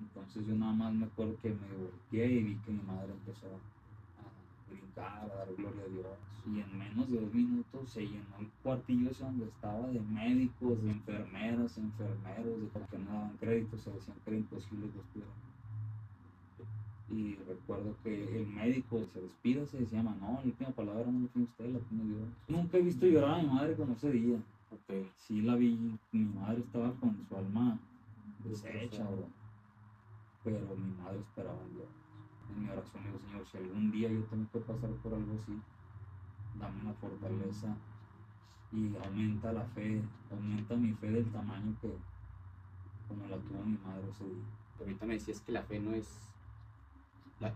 Entonces yo nada más me acuerdo que me volteé y vi que mi madre empezó a brincar, a dar gloria a Dios. Y en menos de 2 minutos se llenó el cuartillo ese donde estaba de médicos, de enfermeras, enfermeros, de porque no daban crédito, se decían que era imposible que estuvieran. Y recuerdo que el médico se despida, se decía, no, la última palabra no la tiene usted, la tiene Dios. Nunca he visto llorar a mi madre como ese día. Okay. Sí la vi, mi madre estaba con su alma deshecha, pero mi madre esperaba en Dios. En mi oración digo, Señor, si algún día yo tengo que pasar por algo así, dame una fortaleza y aumenta la fe, aumenta mi fe del tamaño que como la tuvo mi madre ese día. Ahorita me decías que la fe no es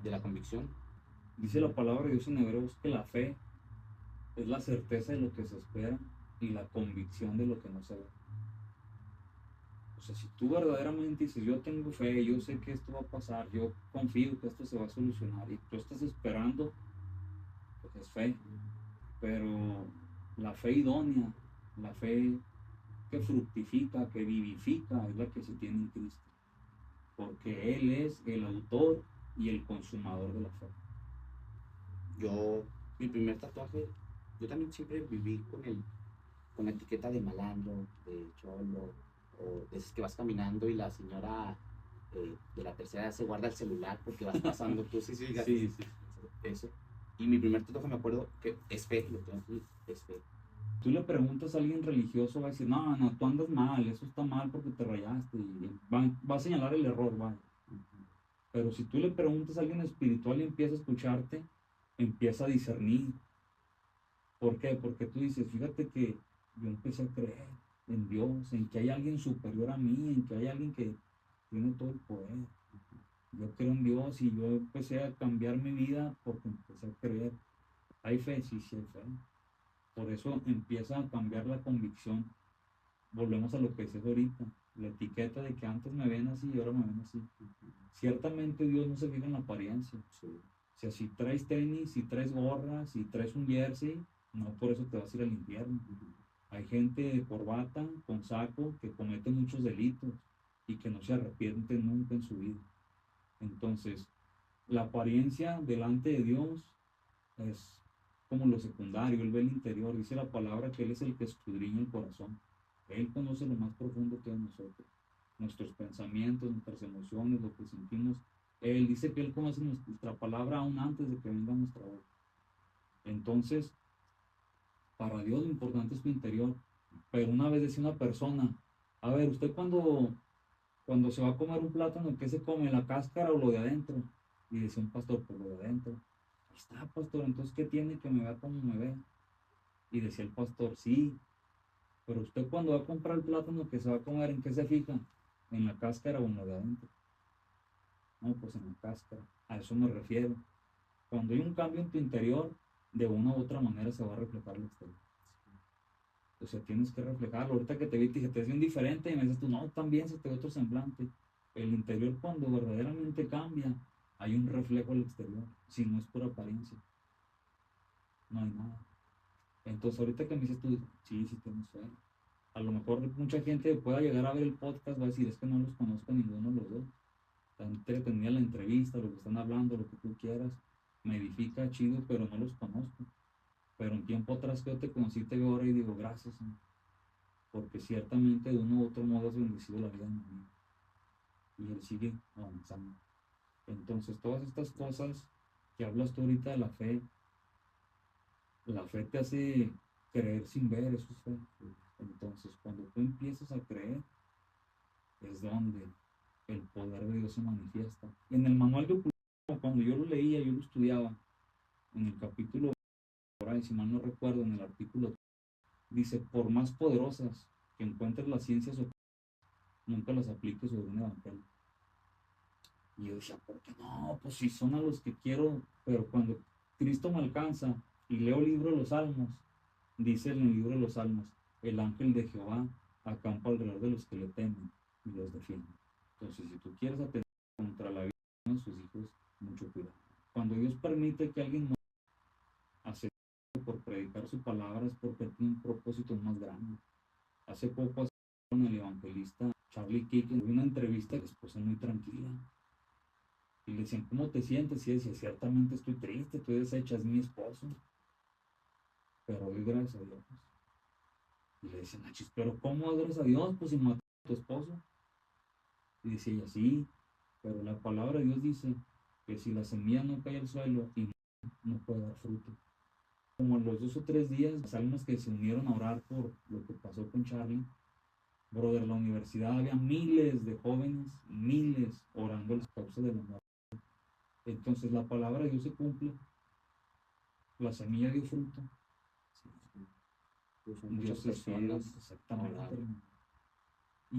de la convicción. Dice la palabra de Dios en Hebreos que la fe es la certeza de lo que se espera y la convicción de lo que no se ve. O sea, si tú verdaderamente dices, yo tengo fe, yo sé que esto va a pasar, yo confío que esto se va a solucionar y tú estás esperando, pues es fe. Pero la fe idónea, la fe que fructifica, que vivifica, es la que se tiene en Cristo. Porque Él es el autor y el consumador de la fe. Mi primer tatuaje, yo también siempre viví con la etiqueta de malandro, de cholo, o de esos que vas caminando y la señora de la tercera edad se guarda el celular porque vas pasando. Tú sí, sí. Eso. Y mi primer tatuaje me acuerdo que es fe, lo tengo aquí, es fe. Tú le preguntas a alguien religioso, va a decir, no, tú andas mal, eso está mal porque te rayaste, y va a señalar el error, va. Pero si tú le preguntas a alguien espiritual y empieza a escucharte, empieza a discernir. ¿Por qué? Porque tú dices, fíjate que yo empecé a creer en Dios, en que hay alguien superior a mí, en que hay alguien que tiene todo el poder. Yo creo en Dios y yo empecé a cambiar mi vida porque empecé a creer. ¿Hay fe? Sí, sí hay fe. Por eso empieza a cambiar la convicción. Volvemos a lo que dices ahorita, la etiqueta de que antes me ven así y ahora me ven así. Ciertamente Dios no se fija en la apariencia. Sí. O sea, si traes tenis, si traes gorra, si traes un jersey, no por eso te vas a ir al infierno. Hay gente de corbata, con saco, que comete muchos delitos y que no se arrepiente nunca en su vida. Entonces, la apariencia delante de Dios es como lo secundario, Él ve el interior, dice la palabra que Él es el que escudriña el corazón. Él conoce lo más profundo que es nosotros, nuestros pensamientos, nuestras emociones, lo que sentimos. Él dice que Él conoce nuestra palabra aún antes de que venga nuestra boca. Entonces, para Dios lo importante es tu interior. Pero una vez decía una persona, a ver, usted cuando se va a comer un plátano, ¿qué se come? ¿La cáscara o lo de adentro? Y decía un pastor, pues lo de adentro. Ahí está, pastor, entonces ¿qué tiene que me vea como me vea? Y decía el pastor, sí, pero usted cuando va a comprar el plátano que se va a comer, ¿en qué se fija? ¿En la cáscara o en lo de adentro? No, pues en la cáscara. A eso me refiero. Cuando hay un cambio en tu interior, de una u otra manera se va a reflejar el exterior. O sea, tienes que reflejarlo. Ahorita que te vi, te dije, te ves bien diferente y me dices tú, no, también se te ve otro semblante. El interior cuando verdaderamente cambia, hay un reflejo al exterior. Si no es pura apariencia, no hay nada. Entonces ahorita que me dices tú, sí, sí tienes fe. A lo mejor mucha gente pueda llegar a ver el podcast, va a decir, es que no los conozco ninguno de los dos. Está entretenida la entrevista, lo que están hablando, lo que tú quieras. Me edifica, chido, pero no los conozco. Pero un tiempo atrás que yo te conocí, te veo ahora y digo, gracias, Señor, porque ciertamente de uno u otro modo has bendecido la vida de mi amigo. Y él sigue avanzando. Entonces, todas estas cosas que hablas tú ahorita de la fe te hace creer sin ver, eso es fe. Entonces, cuando tú empiezas a creer, es donde el poder de Dios se manifiesta. En el manual de ocultismo, cuando yo lo leía, yo lo estudiaba, en el capítulo, por ahí, si mal no recuerdo, en el artículo, dice, por más poderosas que encuentres las ciencias ocultas, nunca las apliques sobre un evangelio. Y yo decía, ¿por qué no? Pues si son a los que quiero, pero cuando Cristo me alcanza y leo el libro de los Salmos, dice en el libro de los Salmos, el ángel de Jehová acampa alrededor de los que le temen y los defiende. Entonces, si tú quieres atentar contra la vida de sus hijos, mucho cuidado. Cuando Dios permite que alguien no hace por predicar su palabra es porque tiene un propósito más grande. Hace poco con el evangelista Charlie Kirk, en una entrevista, la esposa muy tranquila. Y le decían, ¿cómo te sientes? Y decía, ciertamente estoy triste, estoy deshecha, es mi esposo. Pero doy gracias a Dios. Y le decían, achis, pero ¿cómo doy gracias a Dios? Pues si mató a tu esposo. Y decía ella, sí, pero la palabra de Dios dice que si la semilla no cae al suelo y no puede dar fruto. Como en los 2 o 3 días, las almas que se unieron a orar por lo que pasó con Charlie, brother, la universidad había miles de jóvenes, miles orando las causas de la muerte. Entonces la palabra de Dios se cumple, la semilla dio fruto. Pues son muchas Dios es fiel, personas. exactamente, Ahora, hermano.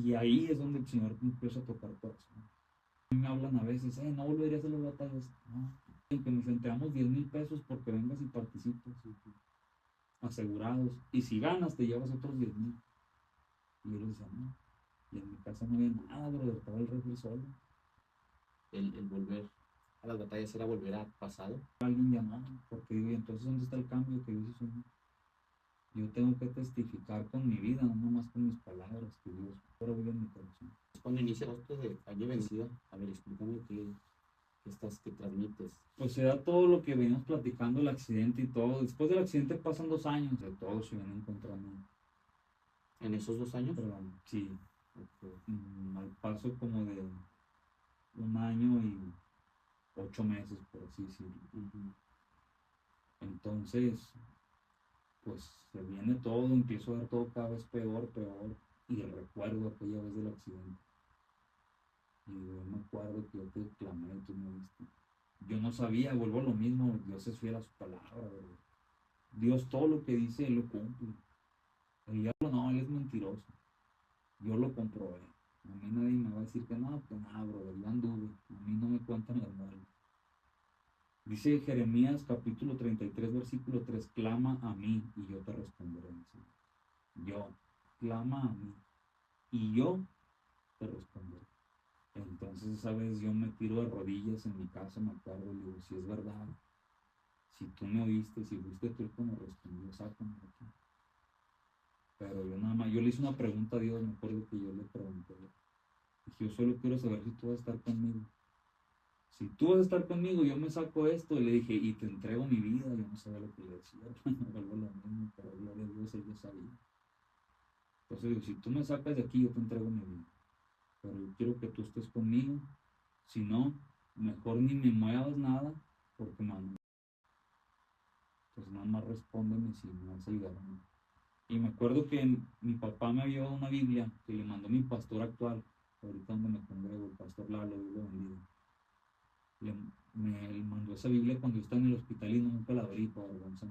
Y ahí es donde el Señor empieza a tocar corazón. Me hablan a veces, no volvería a hacer las batallas. No, en que nos entregamos 10,000 pesos porque vengas y participes, asegurados. Y si ganas, te llevas otros 10,000. Y yo les decía, no. Y en mi casa no había nada, bro, estaba el refri solo. el volver a las batallas era volver a pasado. Alguien llamó, porque digo, ¿y entonces dónde está el cambio que Dios hizo en mí? Yo tengo que testificar con mi vida, no nomás con mis palabras, que Dios ahora vive en mi corazón. Cuando inicia esto de año vencida, a ver, explícame qué transmites. Pues se da todo lo que venimos platicando, el accidente y todo. Después del accidente pasan 2 años, de todo se viene encontrando. ¿En esos 2 años? Pero sí, Okay. al paso como de 1 año y 8 meses, por así decirlo. Entonces, pues se viene todo, empiezo a ver todo cada vez peor, peor. Y recuerdo aquella vez del accidente. Y yo me acuerdo que yo te clamé, tú me viste. Yo no sabía, vuelvo a lo mismo, Dios es fiel a su palabra, ¿verdad? Dios todo lo que dice, Él lo cumple. El diablo no, Él es mentiroso. Yo lo comprobé. A mí nadie me va a decir que no, pues nada, bro, yo anduve. A mí no me cuentan las malas. Dice Jeremías capítulo 33, versículo 3, clama a mí y yo te responderé. Yo, clama a mí y yo te responderé. Entonces esa vez yo me tiro de rodillas en mi casa, me acuerdo, y digo, si es verdad, si tú me oíste, si fuiste tú el que me respondió, sácame de aquí. Pero yo nada más, yo le hice una pregunta a Dios, me acuerdo que yo le pregunté, Dije, yo solo quiero saber si tú vas a estar conmigo. Si tú vas a estar conmigo, yo me saco esto. Y le dije, y te entrego mi vida. Yo no sabía lo que le decía. Vuelvo lo mismo, pero gloria a Dios, él ya sabía. Entonces digo, si tú me sacas de aquí, yo te entrego mi vida. Pero yo quiero que tú estés conmigo. Si no, mejor ni me muevas nada, porque mano, pues nada más respóndeme si me vas a ayudar. ¿No? Y me acuerdo que mi papá me había dado una Biblia que le mandó mi pastor actual, ahorita donde me congrego, el pastor Lalo, Dios lo bendiga. Le, me mandó esa Biblia cuando yo estaba en el hospital y nunca la abrí, por vergüenza.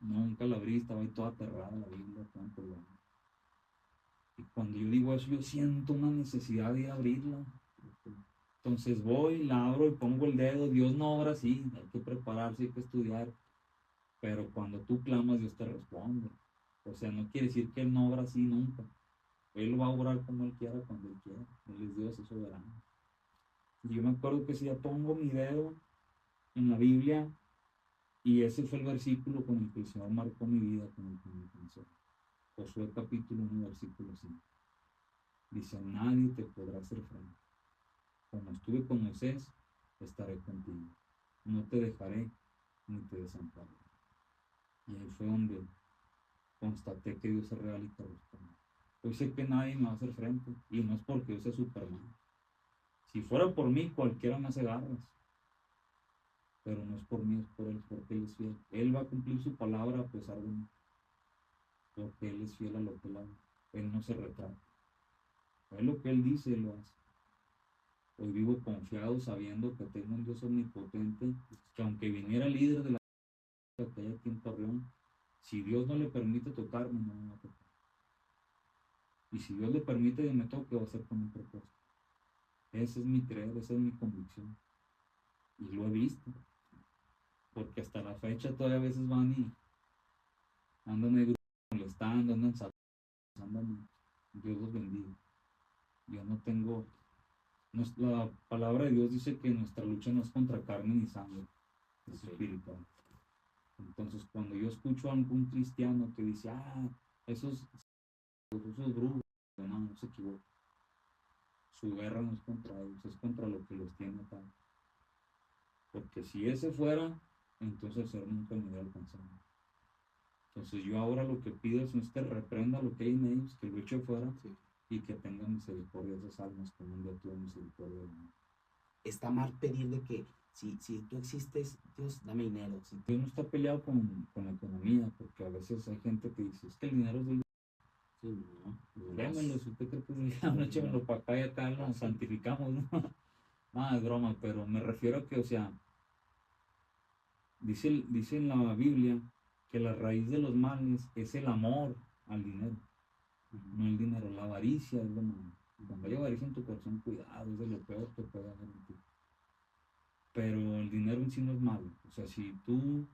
Nunca la abrí, estaba ahí toda aterrada la Biblia, toda empolvada. Y cuando yo digo eso, yo siento una necesidad de abrirla. Entonces voy, la abro y pongo el dedo. Dios no obra así, hay que prepararse, hay que estudiar. Pero cuando tú clamas, Dios te responde. O sea, no quiere decir que Él no obra así nunca. Él va a obrar como Él quiera, cuando Él quiera. Él es Dios, es soberano. Y yo me acuerdo que si ya pongo mi dedo en la Biblia, y ese fue el versículo con el que el Señor marcó mi vida, con el que me comenzó. Josué capítulo 1, versículo 5. Dice, nadie te podrá hacer frente. Como estuve con Moisés, estaré contigo. No te dejaré ni te desampararé. Y ahí fue donde constaté que Dios es real y corresponde. Hoy sé que nadie me va a hacer frente, y no es porque yo sea Superman. Si fuera por mí, cualquiera me hace garras, pero no es por mí, es por Él, porque Él es fiel. Él va a cumplir su palabra a pesar de mí, porque Él es fiel a lo que Él haga. Él no se retrata. Él lo que Él dice, Él lo hace. Hoy vivo confiado sabiendo que tengo un Dios omnipotente, que aunque viniera el líder de la que hay aquí en Torreón, si Dios no le permite tocarme, no me va a tocar. Y si Dios le permite que me toque, va a ser con un propósito. Ese es mi creer, esa es mi convicción. Y lo he visto, porque hasta la fecha todavía a veces van y andan ahí molestando, andan saludando. Dios los bendiga. Yo no tengo, la palabra de Dios dice que nuestra lucha no es contra carne ni sangre, es espiritual. Entonces, cuando yo escucho a algún cristiano que dice, esos brujos, no se equivoca. Su guerra no es contra ellos, es contra lo que los tiene acá. Porque si ese fuera, entonces el Señor nunca me hubiera alcanzado. Entonces yo ahora lo que pido es que reprenda lo que hay en ellos, que lo eche fuera, sí, y que tenga misericordia de esas almas como un día tuvo misericordia de mí. Está mal pedirle que si tú existes, Dios, dame dinero. Si Dios no está peleado con la economía, porque a veces hay gente que dice, es que el dinero es del sí, no, démelo, si usted cree que es del diablo, échemelo para acá y acá lo santificamos, ¿no? Nada, es broma, pero me refiero a que, o sea, dice en la Biblia que la raíz de los males es el amor al dinero, no el dinero. La avaricia es lo malo. Cuando hay avaricia en tu corazón, cuidado, es de lo peor que puede haber en ti. Pero el dinero en sí no es malo. O sea, si tú,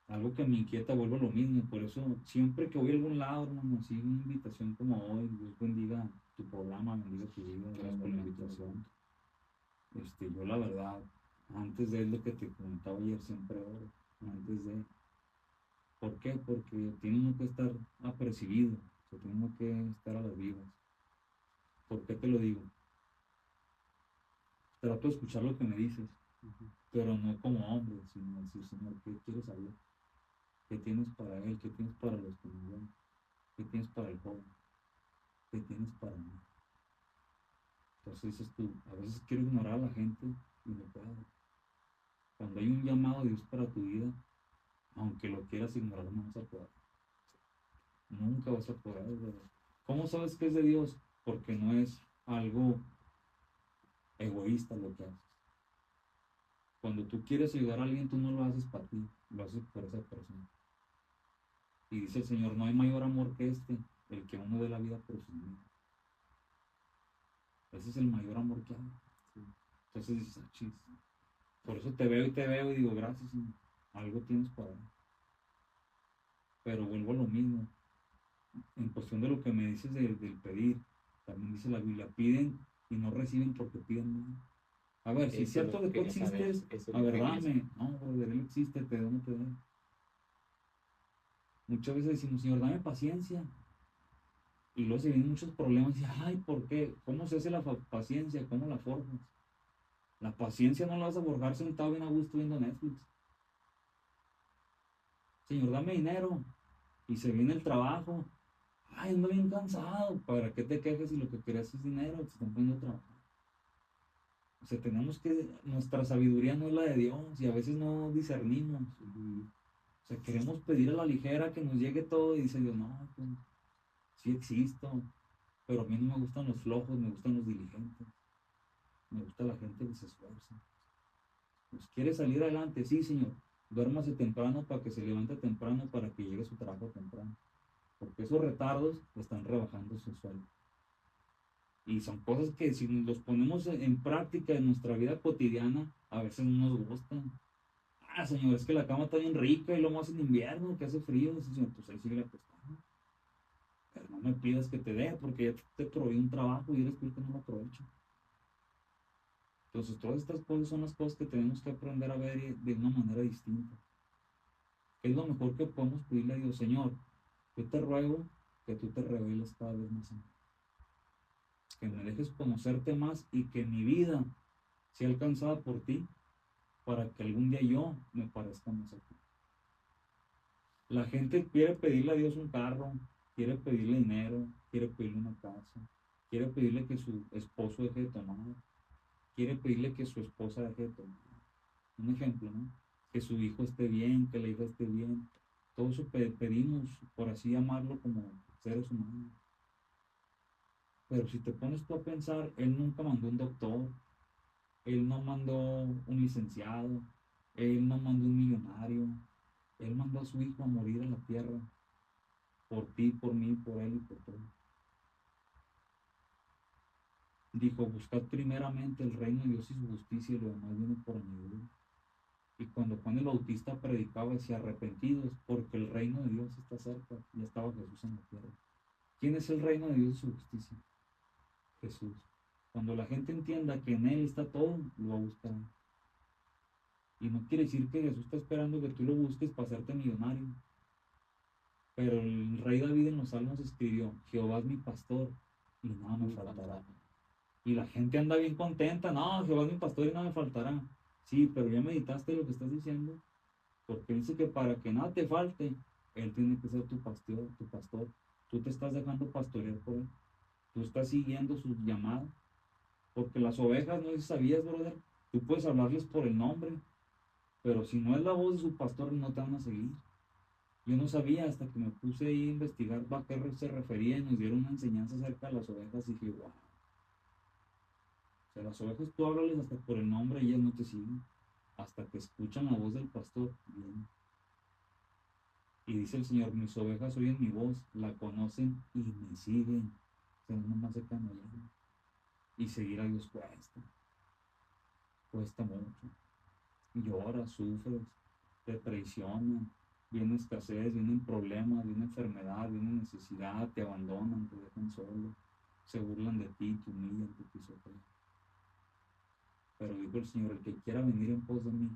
algo que me inquieta, vuelvo a lo mismo. Por eso, siempre que voy a algún lado, hermano, así una invitación como hoy, Dios bendiga tu programa, bendiga tu vida, gracias por la invitación. Yo la verdad, antes de lo que te comentaba ayer, siempre oro, antes de. ¿Por qué? Porque tiene que estar apercibido, o sea, tiene que estar a las vivas. ¿Por qué te lo digo? Trato de escuchar lo que me dices, pero no como hombre, sino decir, Señor, ¿qué quieres saber? ¿Qué tienes para él? ¿Qué tienes para los que no ven? ¿Qué tienes para el joven? ¿Qué tienes para mí? Entonces dices tú, a veces quiero ignorar a la gente y no puedo. Cuando hay un llamado de Dios para tu vida, aunque lo quieras ignorar, no vas a poder. Nunca vas a poder, ¿verdad? ¿Cómo sabes que es de Dios? Porque no es algo egoísta lo que haces. Cuando tú quieres ayudar a alguien, tú no lo haces para ti, lo haces por esa persona. Y dice el Señor, no hay mayor amor que este, el que uno dé la vida por sus amigos. Ese es el mayor amor que hay. Sí. Entonces dices, chis. Por eso te veo y digo, gracias, Señor. Algo tienes para mí. Pero vuelvo a lo mismo. En cuestión de lo que me dices del pedir, también dice la Biblia, piden y no reciben porque piden mal. A ver, si es cierto que tú existes, a ver, dame. No, brother, Él existe, te doy, no te doy. Muchas veces decimos, Señor, dame paciencia. Y luego se vienen muchos problemas y, ay, ¿por qué? ¿Cómo se hace la paciencia? ¿Cómo la forjas? La paciencia no la vas a forjar sentado bien a gusto viendo Netflix. Señor, dame dinero. Y se viene el trabajo. Ay, ando bien cansado. ¿Para qué te quejes si lo que quieres es dinero? Te están poniendo trabajo. O sea, tenemos que, nuestra sabiduría no es la de Dios y a veces no discernimos. O sea, queremos pedir a la ligera que nos llegue todo y dice Dios, no, pues, sí existo, pero a mí no me gustan los flojos, me gustan los diligentes, me gusta la gente que se esfuerza. Pues quiere salir adelante, sí, Señor, duérmase temprano para que se levante temprano para que llegue a su trabajo temprano, porque esos retardos están rebajando su sueldo. Y son cosas que si los ponemos en práctica en nuestra vida cotidiana, a veces no nos gustan. Ah, Señor, es que la cama está bien rica y lo más en invierno, que hace frío. Dice, Señor, pues ahí sigue apostando. Pero no me pidas que te dé, porque ya te proveí un trabajo y eres tú el que no lo aprovecha. Entonces, todas estas cosas son las cosas que tenemos que aprender a ver de una manera distinta. Es lo mejor que podemos pedirle a Dios, Señor, yo te ruego que tú te reveles cada vez más a mí. Que me dejes conocerte más y que mi vida sea alcanzada por ti para que algún día yo me parezca más a ti. La gente quiere pedirle a Dios un carro, quiere pedirle dinero, quiere pedirle una casa, quiere pedirle que su esposo deje de tomar, quiere pedirle que su esposa deje de tomar. Un ejemplo, ¿no? Que su hijo esté bien, que la hija esté bien. Todo eso pedimos, por así llamarlo, como seres humanos. Pero si te pones tú a pensar, él nunca mandó un doctor, él no mandó un licenciado, él no mandó un millonario, él mandó a su hijo a morir en la tierra por ti, por mí, por él y por todos. Dijo, buscad primeramente el reino de Dios y su justicia y lo demás viene por añadidura. Y cuando Juan el Bautista predicaba, decía, arrepentidos, porque el reino de Dios está cerca. Ya estaba Jesús en la tierra. ¿Quién es el reino de Dios y su justicia? Jesús. Cuando la gente entienda que en Él está todo, lo va a buscar. Y no quiere decir que Jesús está esperando que tú lo busques para hacerte millonario. Pero el rey David en los Salmos escribió, Jehová es mi pastor y nada me faltará. Y la gente anda bien contenta, no, Jehová es mi pastor y nada me faltará. Sí, pero ya meditaste lo que estás diciendo, porque dice que para que nada te falte, Él tiene que ser tu pastor, tu pastor. Tú te estás dejando pastorear por Él. Tú estás siguiendo sus llamadas. Porque las ovejas, no sé si sabías, brother, tú puedes hablarles por el nombre, pero si no es la voz de su pastor, no te van a seguir. Yo no sabía hasta que me puse ahí a investigar a qué se refería y nos dieron una enseñanza acerca de las ovejas y dije, wow. O sea, las ovejas tú háblales hasta por el nombre y ellas no te siguen. Hasta que escuchan la voz del pastor, bien. Y dice el Señor, mis ovejas oyen mi voz, la conocen y me siguen. O sea, no nomás se canallan. Y seguir a Dios cuesta mucho. Lloras, sufres, te traicionan, viene escasez, vienen problemas, viene enfermedad, viene necesidad, te abandonan, te dejan solo, se burlan de ti, te humillan, te pisotean. Pero dijo el Señor, el que quiera venir en pos de mí,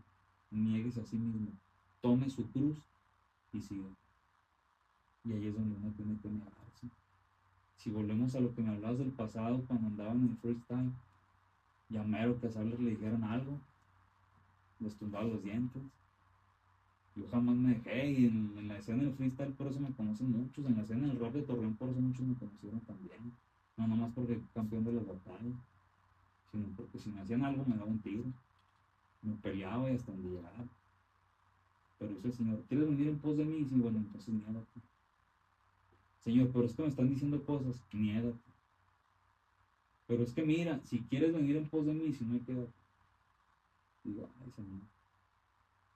nieguese a sí mismo, tome su cruz y siga. Y ahí es donde uno tiene que negarse. Si volvemos a lo que me hablabas del pasado, cuando andaban en freestyle, ya mero que a Sables le dijeran algo, les tumbaba los dientes. Yo jamás me dejé y en la escena del freestyle por eso me conocen muchos, en la escena del rock de Torreón por eso muchos me conocieron también. No nomás porque fui campeón de las batallas, sino porque si me hacían algo me daba un tiro, me peleaba y hasta donde llegara. Pero dice el Señor, ¿quieres venir en pos de mí? Y sí, bueno, entonces niégate. Señor, pero es que me están diciendo cosas, niégate. Pero es que mira, si quieres venir en pos de mí, si no hay que... Digo, ay, Señor.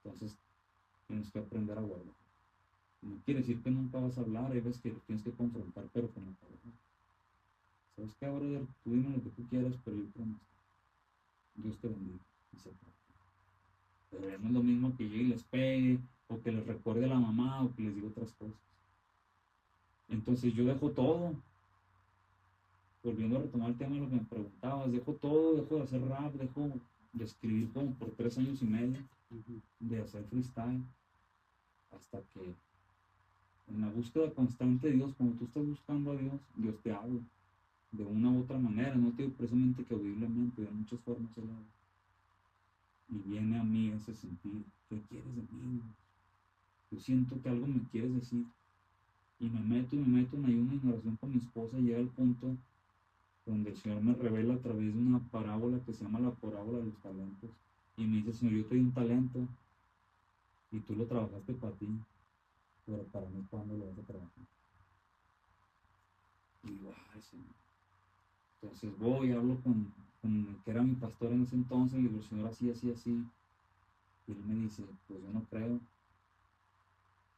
Entonces tienes que aprender a guardar. No quiere decir que nunca vas a hablar, hay veces que lo tienes que confrontar, pero con la palabra. ¿Sabes qué, brother? Tú dime lo que tú quieras, pero yo prometo. Dios te bendiga. Y se acabó. Pero ya no es lo mismo que llegue y les pegue, o que les recuerde a la mamá, o que les diga otras cosas. Entonces yo dejo todo. Volviendo a retomar el tema de lo que me preguntabas, dejo todo, dejo de hacer rap, dejo de escribir como por 3 años y medio, de hacer freestyle, hasta que en la búsqueda constante de Dios, cuando tú estás buscando a Dios, Dios te habla de una u otra manera, no te digo precisamente que audiblemente, de muchas formas Él habla. Y viene a mí ese sentido, ¿qué quieres de mí? Yo siento que algo me quieres decir. Y me meto en ayuno y en oración con mi esposa, y llega el punto donde el Señor me revela a través de una parábola que se llama la parábola de los talentos. Y me dice, Señor, yo te di un talento y tú lo trabajaste para ti, pero para mí, ¿cuándo lo vas a trabajar? Y digo, ay, Señor. Entonces voy, hablo con el que era mi pastor en ese entonces, y digo, Señor, así, así, así. Y él me dice, pues yo no creo.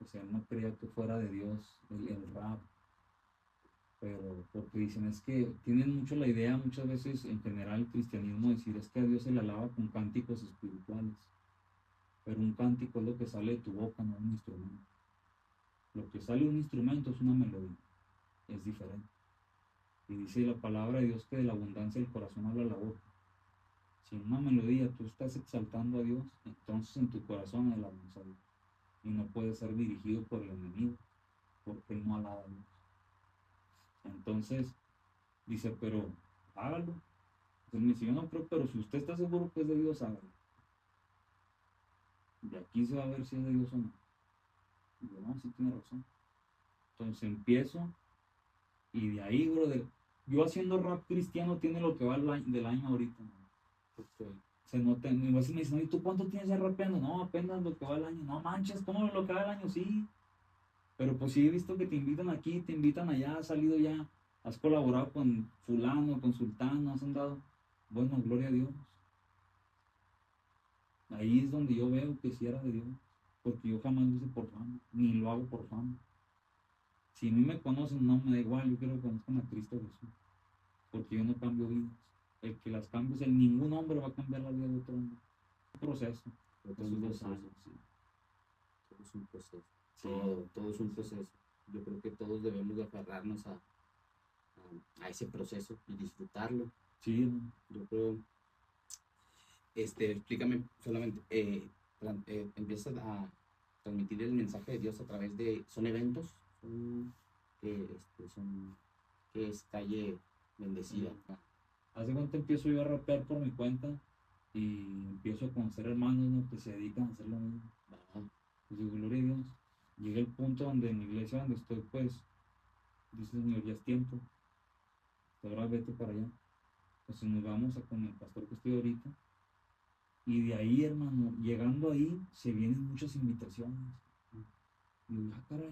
O sea, él no creía que fuera de Dios el rap. Pero porque dicen, es que tienen mucho la idea, muchas veces en general el cristianismo, decir, es que a Dios se le alaba con cánticos espirituales. Pero un cántico es lo que sale de tu boca, no un instrumento. Lo que sale de un instrumento es una melodía, es diferente. Y dice la palabra de Dios que de la abundancia del corazón habla la boca. Si en una melodía tú estás exaltando a Dios, entonces en tu corazón hay alabanza a Dios. Y no puede ser dirigido por el enemigo, porque él no alaba a Dios. Entonces dice, pero hágalo. Entonces me dice, yo no creo, pero si usted está seguro que es de Dios, hágalo. De aquí se va a ver si es de Dios o no. Y yo, no, sí tiene razón. Entonces empiezo, y de ahí, brother, yo haciendo rap cristiano tiene lo que va del año ahorita, ¿no? Porque se nota, y a veces me dicen, ¿y tú cuánto tienes ya rapeando? No, apenas lo que va el año. No manches, ¿cómo lo que va el año? Sí. Pero pues sí he visto que te invitan aquí, te invitan allá, has salido ya, has colaborado con fulano, con sultano, has andado. Bueno, gloria a Dios. Ahí es donde yo veo que sí era de Dios, porque yo jamás lo hice por fama, ni lo hago por fama. Si a mí me conocen, no me da igual, yo quiero que conozcan a Cristo Jesús, porque yo no cambio vidas. El que las cambie, ningún hombre va a cambiar la vida de otro hombre. Es un proceso, esos 2 años, sí. Todo es un proceso. Sí. Todo es un proceso. Yo creo que todos debemos de aferrarnos a ese proceso y disfrutarlo. Sí, Yo creo, explícame solamente, empiezas a transmitir el mensaje de Dios a través son eventos, que que es calle bendecida. Hace cuánto empiezo yo a rapear por mi cuenta y empiezo a conocer hermanos, ¿no?, que se dedican a hacer lo mismo. Pues digo, gloria a Dios. Llega el punto donde en la iglesia donde estoy, pues, dice Señor, ya es tiempo. Ahora vete para allá. Entonces nos vamos con el pastor que estoy ahorita. Y de ahí, hermano, llegando ahí, se vienen muchas invitaciones. Y digo, caray.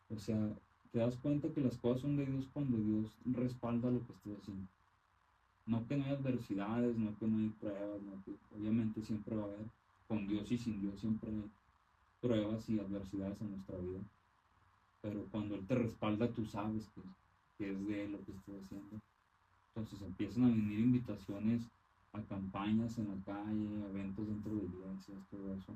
O sea, te das cuenta que las cosas son de Dios cuando Dios respalda lo que estoy haciendo. No que no hay adversidades, no que no hay pruebas, no que, obviamente siempre va a haber, con Dios y sin Dios siempre hay pruebas y adversidades en nuestra vida. Pero cuando Él te respalda, tú sabes que es de Él lo que estoy haciendo. Entonces empiezan a venir invitaciones a campañas en la calle, eventos dentro de iglesias, todo eso,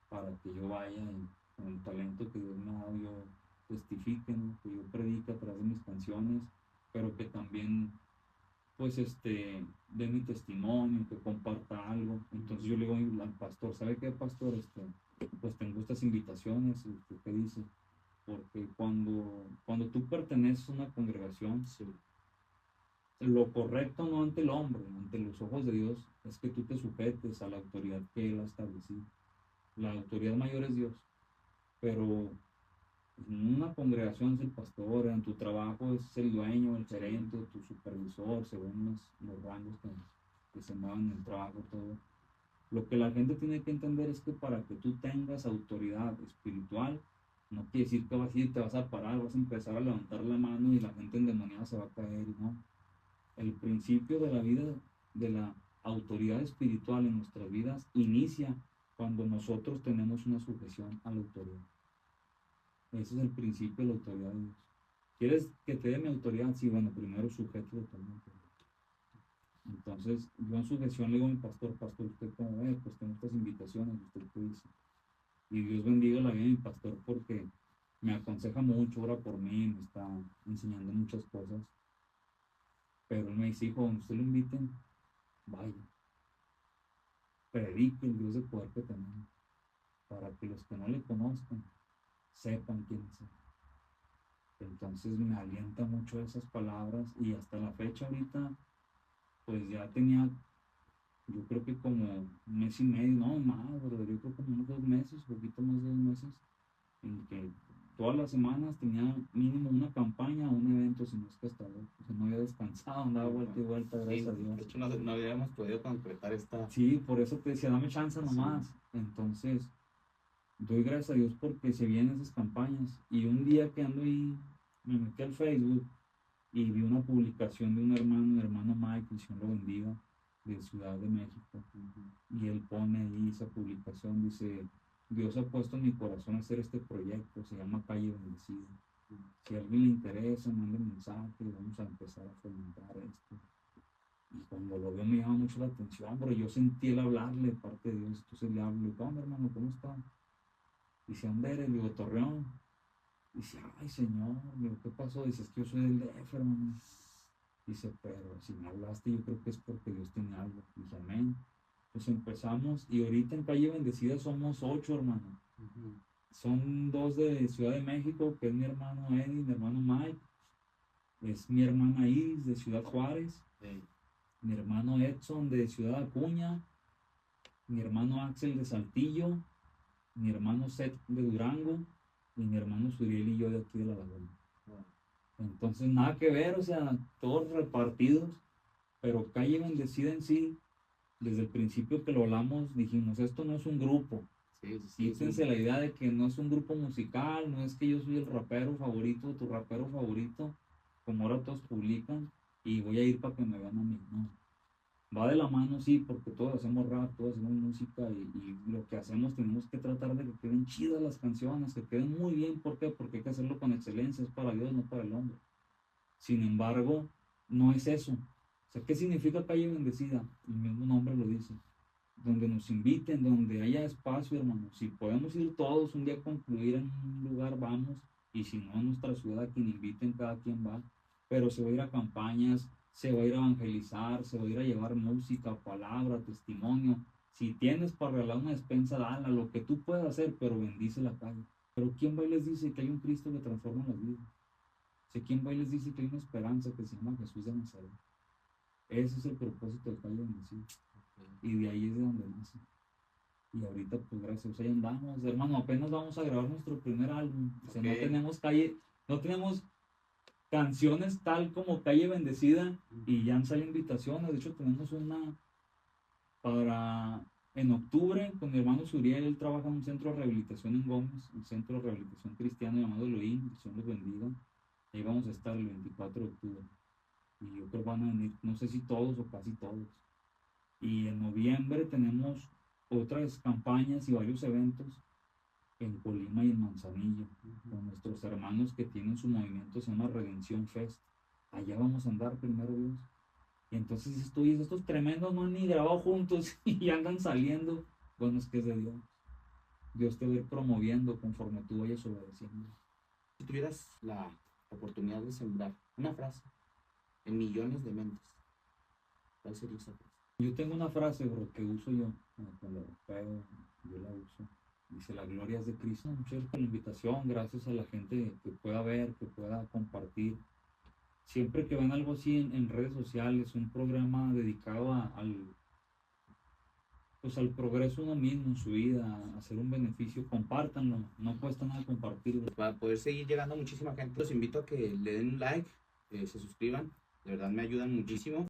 para que yo vaya y con el talento que Dios me ha dado, yo testifique, ¿no?, que yo predique a través de mis canciones, pero que también, pues, dé mi testimonio, que comparta algo. Entonces yo le digo al pastor, ¿sabe qué, pastor? Pues tengo estas invitaciones, ¿y usted qué dice? Porque cuando tú perteneces a una congregación, Sí. lo correcto no ante el hombre, ante los ojos de Dios, es que tú te sujetes a la autoridad que Él ha establecido. La autoridad mayor es Dios, pero en una congregación es el pastor, en tu trabajo es el dueño, el gerente, tu supervisor, según los rangos que se muevan en el trabajo, todo. Lo que la gente tiene que entender es que para que tú tengas autoridad espiritual, no quiere decir que vas a ir, te vas a parar, vas a empezar a levantar la mano y la gente endemoniada se va a caer, ¿no? El principio de la vida, de la autoridad espiritual en nuestras vidas, inicia cuando nosotros tenemos una sujeción a la autoridad. Ese es el principio de la autoridad de Dios. ¿Quieres que te dé mi autoridad? Sí, bueno, primero sujeto totalmente. Entonces, yo en sujeción le digo a mi pastor, pastor, ¿usted cómo ve? Pues tengo estas invitaciones, ¿usted qué dice? Y Dios bendiga la vida de mi pastor porque me aconseja mucho, ora por mí, me está enseñando muchas cosas. Pero él me dice, hijo, cuando usted lo inviten, vaya, predique el Dios de poder que tenemos, para que los que no le conozcan sepan quién es Él. Entonces me alienta mucho esas palabras y hasta la fecha ahorita, pues ya tenía, yo creo que como un mes y medio, no más, pero yo creo como unos 2 meses, poquito más de 2 meses, en que todas las semanas tenía mínimo una campaña o un evento, si no es que hasta ahora, o sea, no había descansado, andaba vuelta y vuelta, gracias a Dios. De hecho, no habíamos podido concretar esta. Sí, por eso te decía, dame chance nomás. Entonces, doy gracias a Dios porque se vienen esas campañas. Y un día que ando ahí, me metí al Facebook y vi una publicación de un hermano, mi hermano Mike, que el Señor lo bendiga, de Ciudad de México. Y él pone ahí esa publicación, dice, Dios ha puesto en mi corazón hacer este proyecto, se llama Calle Bendecida. Si a alguien le interesa, mande mensaje, vamos a empezar a fomentar esto. Y cuando lo veo me llama mucho la atención, porque yo sentí el hablarle de parte de Dios. Entonces le hablo, ¿cómo hermano? ¿Cómo está? Dice, ¿dónde eres? Digo, Torreón. Dice, ay Señor, digo, ¿qué pasó? Dice, es que yo soy del DF, hermano. Dice, pero si me hablaste, yo creo que es porque Dios tiene algo. Dije, amén. Pues empezamos, y ahorita en Calle Bendecida somos 8, hermano. Son 2 de Ciudad de México, que es mi hermano Eddie, mi hermano Mike. Es mi hermana Iris de Ciudad Juárez. Mi hermano Edson de Ciudad Acuña, mi hermano Axel de Saltillo, mi hermano Seth de Durango y mi hermano Suriel y yo de aquí de La Laguna. Entonces nada que ver, o sea, todos repartidos, pero Calle Bendecida en sí, desde el principio que lo hablamos, dijimos, esto no es un grupo. Quítense la idea de que no es un grupo musical, no es que yo soy el rapero favorito, tu rapero favorito, como ahora todos publican, y voy a ir para que me vean a mí, no. Va de la mano, sí, porque todos hacemos rap, todos hacemos música y lo que hacemos tenemos que tratar de que queden chidas las canciones, que queden muy bien. ¿Por qué? Porque hay que hacerlo con excelencia, es para Dios, no para el hombre. Sin embargo, no es eso. O sea, ¿qué significa Calle Bendecida? El mismo nombre lo dice. Donde nos inviten, donde haya espacio, hermano. Si podemos ir todos un día a concluir en un lugar, vamos. Y si no, en nuestra ciudad, a quien inviten, cada quien va. Pero se va a ir a campañas, se va a ir a evangelizar, se va a ir a llevar música, palabra, testimonio. Si tienes para regalar una despensa, dala, lo que tú puedas hacer, pero bendice la calle. Pero ¿quién va y les dice que hay un Cristo que transforma las vidas? ¿Quién va y les dice que hay una esperanza que se llama Jesús de Nazaret? Ese es el propósito de Calle Bendecida. Y de ahí es de donde nace. Y ahorita, pues gracias, ahí andamos, hermano, apenas vamos a grabar nuestro primer álbum. O sea, no tenemos no tenemos canciones tal como Calle Bendecida y ya han salido invitaciones. De hecho, tenemos una en octubre con mi hermano Suriel. Él trabaja en un centro de rehabilitación en Gómez, un centro de rehabilitación cristiano llamado Elohim, que Dios los bendiga. Ahí vamos a estar el 24 de octubre. Y yo creo que van a venir, no sé si todos o casi todos. Y en noviembre tenemos otras campañas y varios eventos en Colima y en Manzanillo, con nuestros hermanos que tienen su movimiento, se llama Redención Fest. Allá vamos a andar, primero Dios. Y entonces estos tremendos no han ni grabado juntos y andan saliendo. Bueno, es que es de Dios. Dios te va a ir promoviendo conforme tú vayas obedeciendo. Si tuvieras la oportunidad de sembrar una frase en millones de mentes, ¿cuál sería esa frase? Yo tengo una frase, bro, que uso yo, cuando la rapeo, yo la uso. Dice, la gloria es de Cristo. Muchas gracias por la invitación, gracias a la gente que pueda ver, que pueda compartir. Siempre que ven algo así en redes sociales, un programa dedicado pues al progreso de uno mismo en su vida, a hacer un beneficio, compártanlo, no cuesta nada compartirlo. Para poder seguir llegando a muchísima gente, los invito a que le den un like, se suscriban, de verdad me ayudan muchísimo.